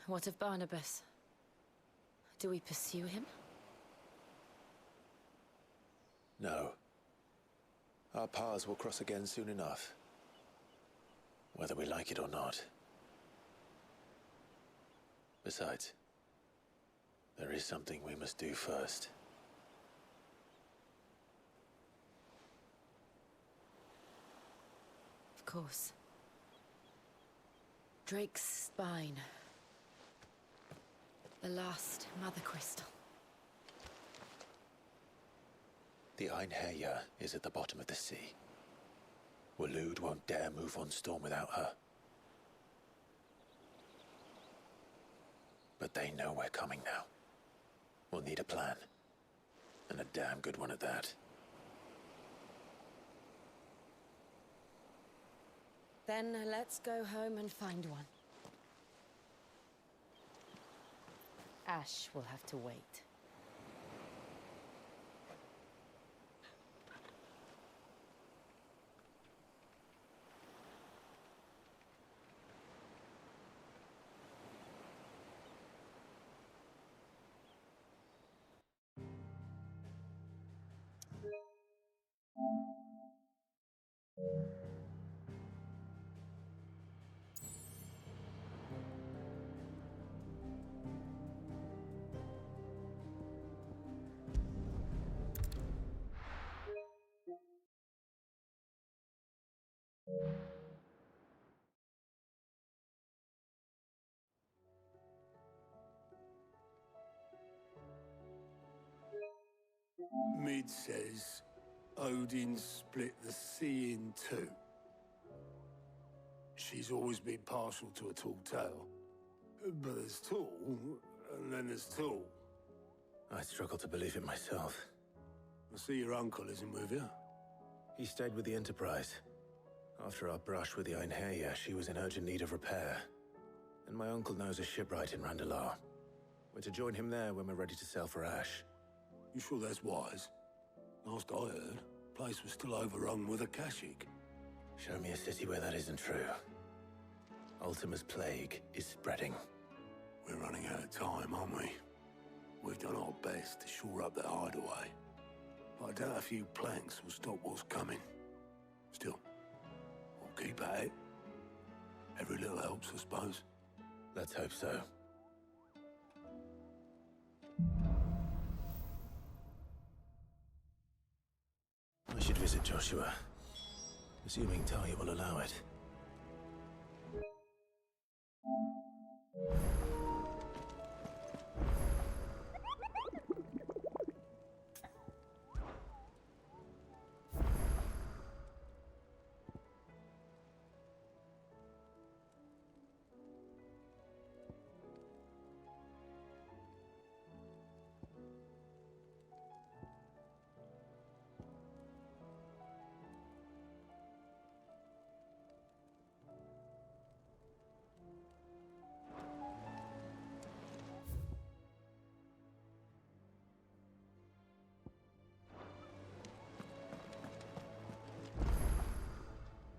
What of Barnabas? Do we pursue him? No. Our paths will cross again soon enough, whether we like it or not. Besides, there is something we must do first. Of course. Drake's spine. The last Mother Crystal. The Einherja is at the bottom of the sea. Waloed won't dare move on Storm without her. But they know we're coming now. We'll need a plan. And a damn good one at that. Then let's go home and find one. Ash will have to wait. Mid says Odin split the sea in two. She's always been partial to a tall tale. But there's tall, and then there's tall. I struggle to believe it myself. I see your uncle isn't with you. He stayed with the Enterprise. After our brush with the Einherja, she was in urgent need of repair. And my uncle knows a shipwright in Randalar. We're to join him there when we're ready to sail for Ash. You sure that's wise? Last I heard, the place was still overrun with Akashic. Show me a city where that isn't true. Ultima's plague is spreading. We're running out of time, aren't we? We've done our best to shore up that hideaway. But I doubt a few planks will stop what's coming. Still, we'll keep at it. Every little helps, I suppose. Let's hope so. I should visit Joshua, assuming Talia will allow it.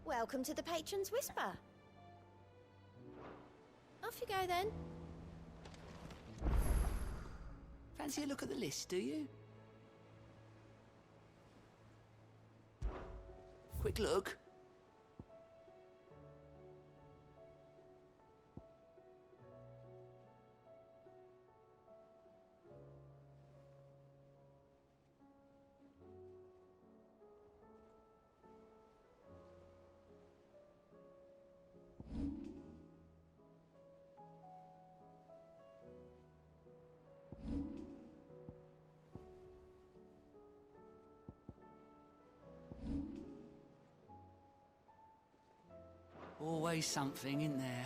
Welcome to the Patron's Whisper. Off you go then. Fancy a look at the list, do you? Quick look. Always something in there.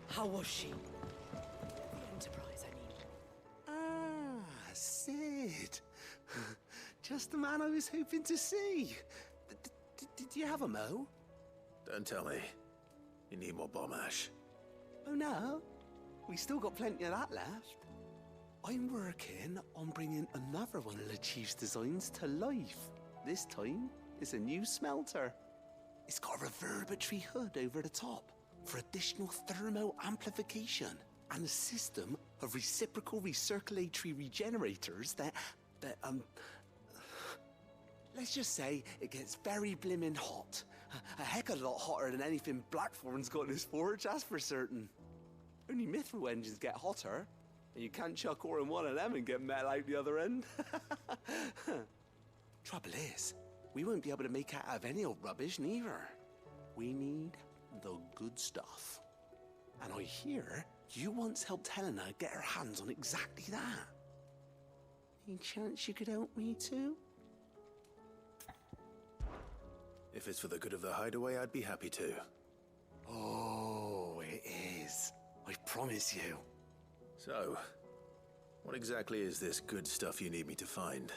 How was she? The Enterprise, I mean. Ah, Sid. Just the man I was hoping to see. Did you have a mo? Don't tell me. You need more bomb ash. Oh no, we still got plenty of that left. I'm working on bringing another one of the Chief's designs to life. This time, it's a new smelter. It's got a reverberatory hood over the top for additional thermo amplification. and a system of reciprocal recirculatory regenerators that let's just say it gets very blimmin' hot. A heck of a lot hotter than anything Blackthorn's got in his forge, that's for certain. Only mithril engines get hotter, and you can't chuck ore in one of them and get metal out the other end. Trouble is, we won't be able to make out of any old rubbish, neither. We need the good stuff. And I hear you once helped Helena get her hands on exactly that. Any chance you could help me too? If it's for the good of the hideaway, I'd be happy to. Oh, it is. I promise you. So, what exactly is this good stuff you need me to find?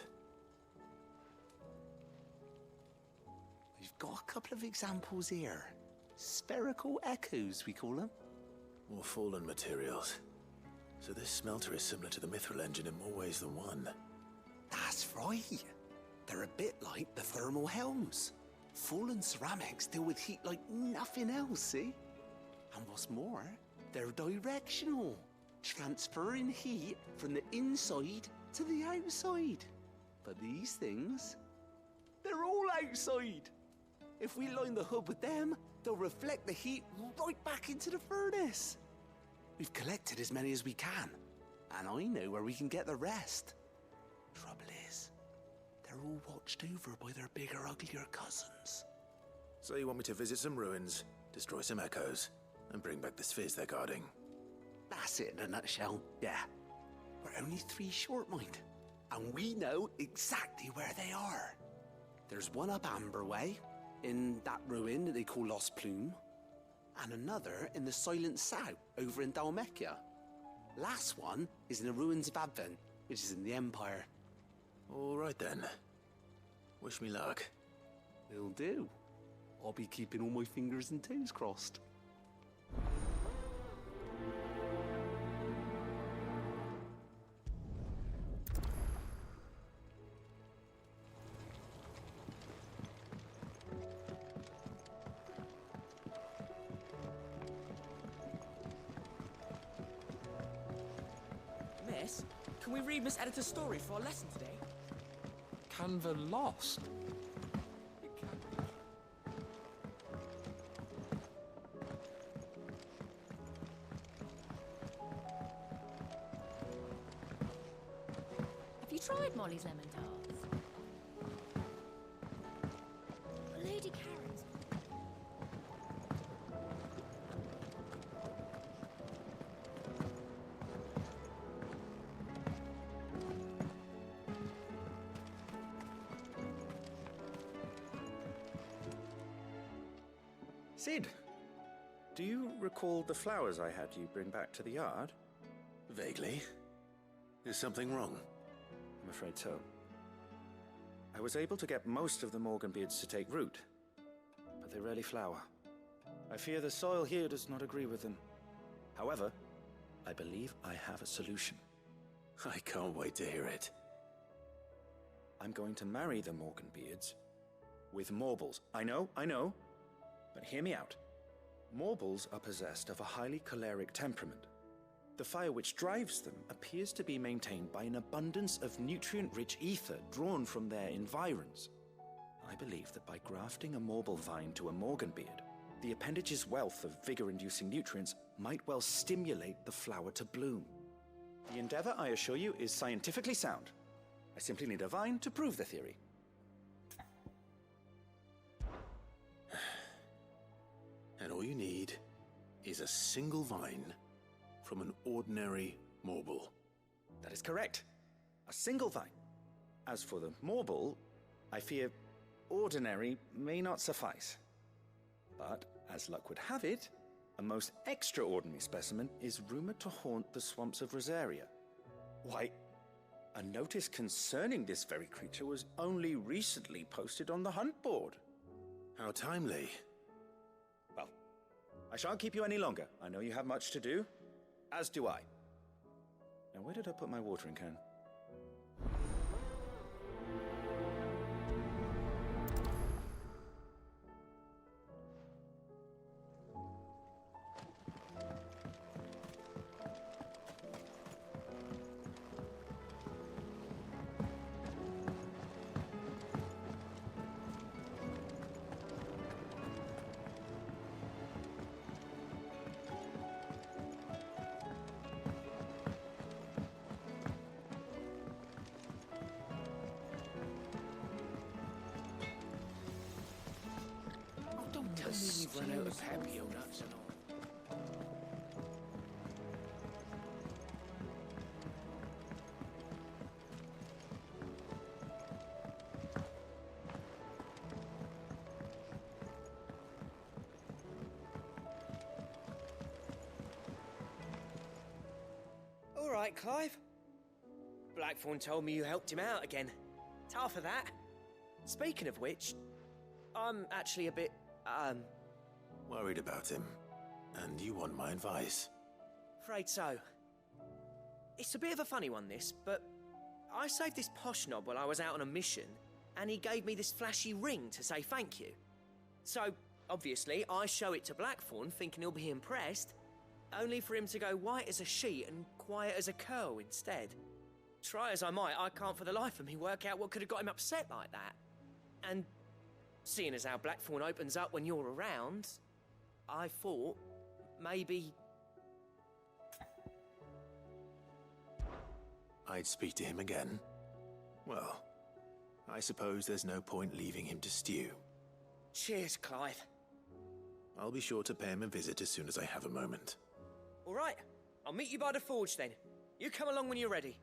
We've got a couple of examples here. Spherical echoes, we call them. More fallen materials. So this smelter is similar to the mithril engine in more ways than one. That's right. They're a bit like the thermal helms. Fallen ceramics deal with heat like nothing else, see? And what's more, they're directional, transferring heat from the inside to the outside. But these things, they're all outside. If we line the hood with them, they'll reflect the heat right back into the furnace. We've collected as many as we can, and I know where we can get the rest. Trouble is, they're all watched over by their bigger, uglier cousins. So you want me to visit some ruins, destroy some echoes, and bring back the spheres they're guarding? That's it in a nutshell, yeah. We're only 3 short, mind, and we know exactly where they are. There's one up Amber Way, in that ruin that they call Lost Plume, and another in the Silent South, over in Dhalmekia. Last one is in the ruins of Advent, which is in the Empire. All right then. Wish me luck. Will do. I'll be keeping all my fingers and toes crossed. Miss, can we read Miss Editor's story for our lesson today? Canva lost? Have you tried Molly's lemon tarts? Lady Karen's. Sid, do you recall the flowers I had you bring back to the yard? Vaguely. Is something wrong? I'm afraid so. I was able to get most of the Morganbeards to take root, but they rarely flower. I fear the soil here does not agree with them. However, I believe I have a solution. I can't wait to hear it. I'm going to marry the Morganbeards with Morbles. I know, but hear me out. Morbles are possessed of a highly choleric temperament. The fire which drives them appears to be maintained by an abundance of nutrient-rich ether drawn from their environs. I believe that by grafting a Morble vine to a Morganbeard, the appendage's wealth of vigor-inducing nutrients might well stimulate the flower to bloom. The endeavor, I assure you, is scientifically sound. I simply need a vine to prove the theory. And all you need is a single vine from an ordinary Morble. That is correct. A single vine. As for the Morble, I fear ordinary may not suffice. But, as luck would have it, a most extraordinary specimen is rumored to haunt the swamps of Rosaria. Why, a notice concerning this very creature was only recently posted on the hunt board. How timely. Well, I shan't keep you any longer. I know you have much to do, as do I. Now, where did I put my watering can? You've run out of Papio nuts and all. All right, Clive. Blackthorn told me you helped him out again. Tough for that. Speaking of which, I'm actually a bit, Worried about him. And you want my advice? afraid so. It's a bit of a funny one, this, but I saved this posh knob while I was out on a mission, and he gave me this flashy ring to say thank you. So, obviously, I show it to Blackthorn, thinking he'll be impressed, only for him to go white as a sheet and quiet as a curl instead. Try as I might, I can't for the life of me work out what could have got him upset like that. And seeing as how Blackthorn opens up when you're around, I thought maybe... I'd speak to him again. Well, I suppose there's no point leaving him to stew. Cheers, Clive. I'll be sure to pay him a visit as soon as I have a moment. All right, I'll meet you by the forge then. You come along when you're ready.